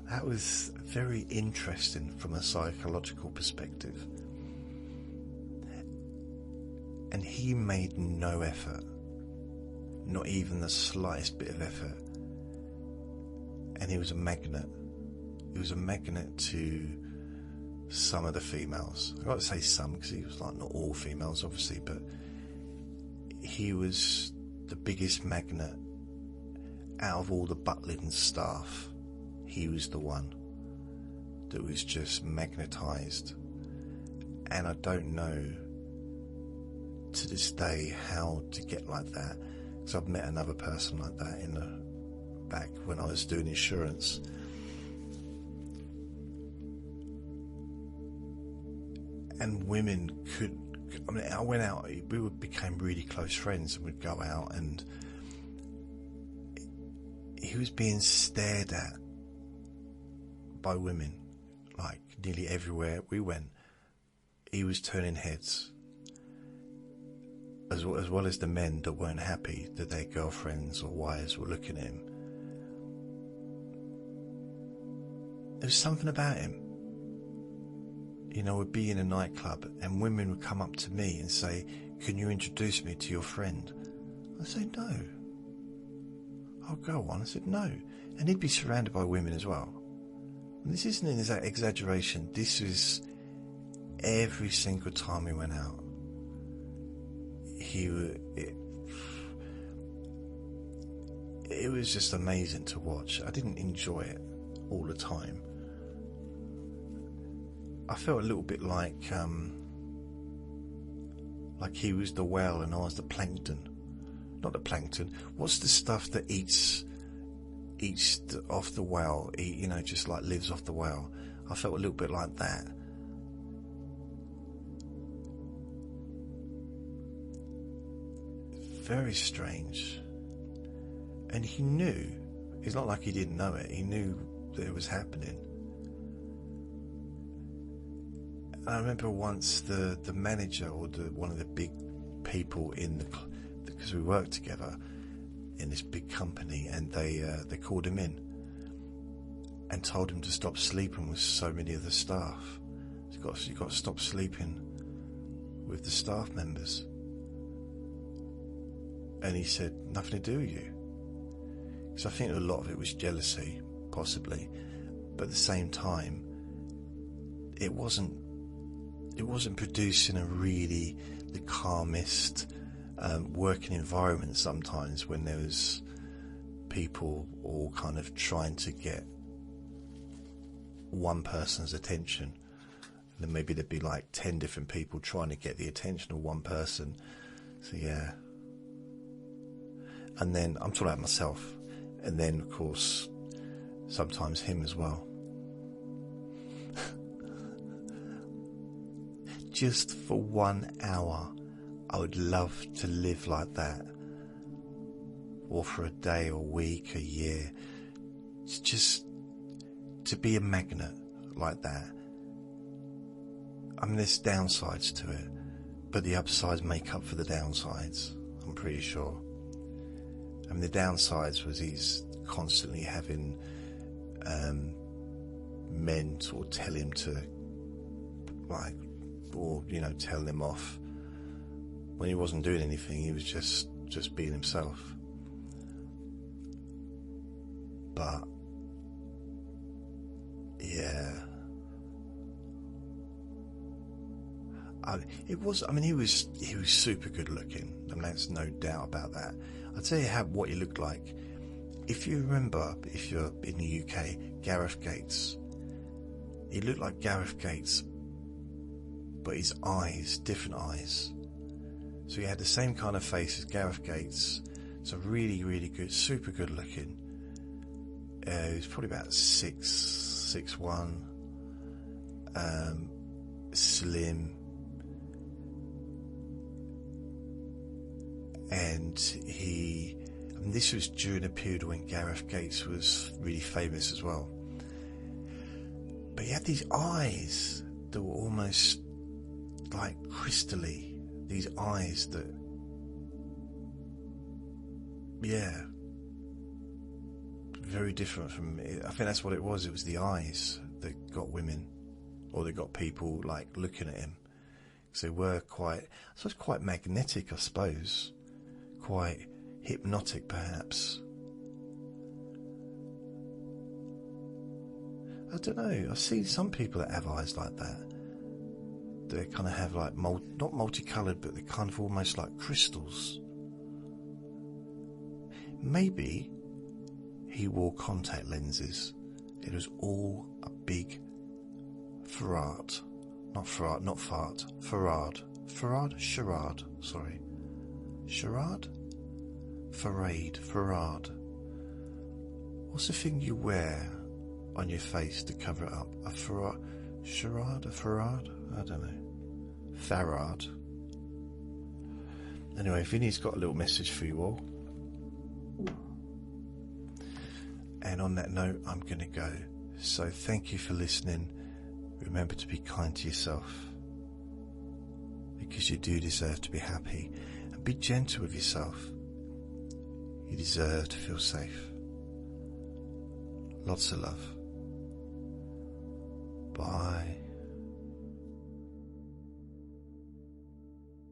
That was very interesting from a psychological perspective. And he made no effort, not even the slightest bit of effort. And he was a magnet. He was a magnet to some of the females. I've got to say some, because he was like not all females, obviously, but he was the biggest magnet out of all the Butlins staff. He was the one that was just magnetised. And I don't know to this day how to get like that, because I've met another person like that back when I was doing insurance. And women I went out, became really close friends, and we'd go out, and he was being stared at by women, like nearly everywhere we went. He was turning heads, as well as the men that weren't happy that their girlfriends or wives were looking at him. There was something about him. We'd be in a nightclub and women would come up to me and say, "Can you introduce me to your friend?" I'd say, "No." "I'll go on." I said, "No." And he'd be surrounded by women as well. And this isn't an exaggeration. This was every single time we went out. It was just amazing to watch. I didn't enjoy it all the time. I felt a little bit like he was the whale and I was the plankton. Not the plankton. What's the stuff that eats off the whale? Just like lives off the whale. I felt a little bit like that. Very strange. And he knew. It's not like he didn't know it. He knew that it was happening. I remember once the manager or one of the big people because we worked together in this big company, and they called him in and told him to stop sleeping with so many of the staff. You've got to stop sleeping with the staff members. And he said, "Nothing to do with you." Because I think a lot of it was jealousy, possibly, but at the same time, it wasn't producing the calmest working environment sometimes, when there was people all kind of trying to get one person's attention. And then maybe there'd be like 10 different people trying to get the attention of one person. So yeah. And then I'm talking about myself. And then, of course, sometimes him as well. Just for 1 hour, I would love to live like that. Or for a day, or a week, a year. It's just to be a magnet like that. I mean, there's downsides to it, but the upsides make up for the downsides, I'm pretty sure. I mean, the downsides was he's constantly having men sort of tell him to, like, or, tell him off when he wasn't doing anything, he was just being himself. But yeah, he was super good looking. I mean, there's no doubt about that. I'll tell you what he looked like. If you remember, if you're in the UK, Gareth Gates. He looked like Gareth Gates, but his eyes, different eyes. So he had the same kind of face as Gareth Gates. So really, really good, super good looking. He was probably about 6'1", slim, and this was during a period when Gareth Gates was really famous as well. But he had these eyes that were almost like crystally. These eyes that, yeah, very different from. I think that's what it was. It was the eyes that got women, or that got people like looking at him. Because they were quite magnetic, I suppose, quite hypnotic, perhaps. I don't know. I've seen some people that have eyes like that. They kind of have like not multicoloured, but they're kind of almost like crystals. Maybe he wore contact lenses. It was all a big charade. What's the thing you wear on your face to cover it up? A farad? I don't know. Farad. Anyway, Vinny's got a little message for you all. And on that note, I'm going to go. So thank you for listening. Remember to be kind to yourself, because you do deserve to be happy, and be gentle with yourself. You deserve to feel safe. Lots of love. Bye.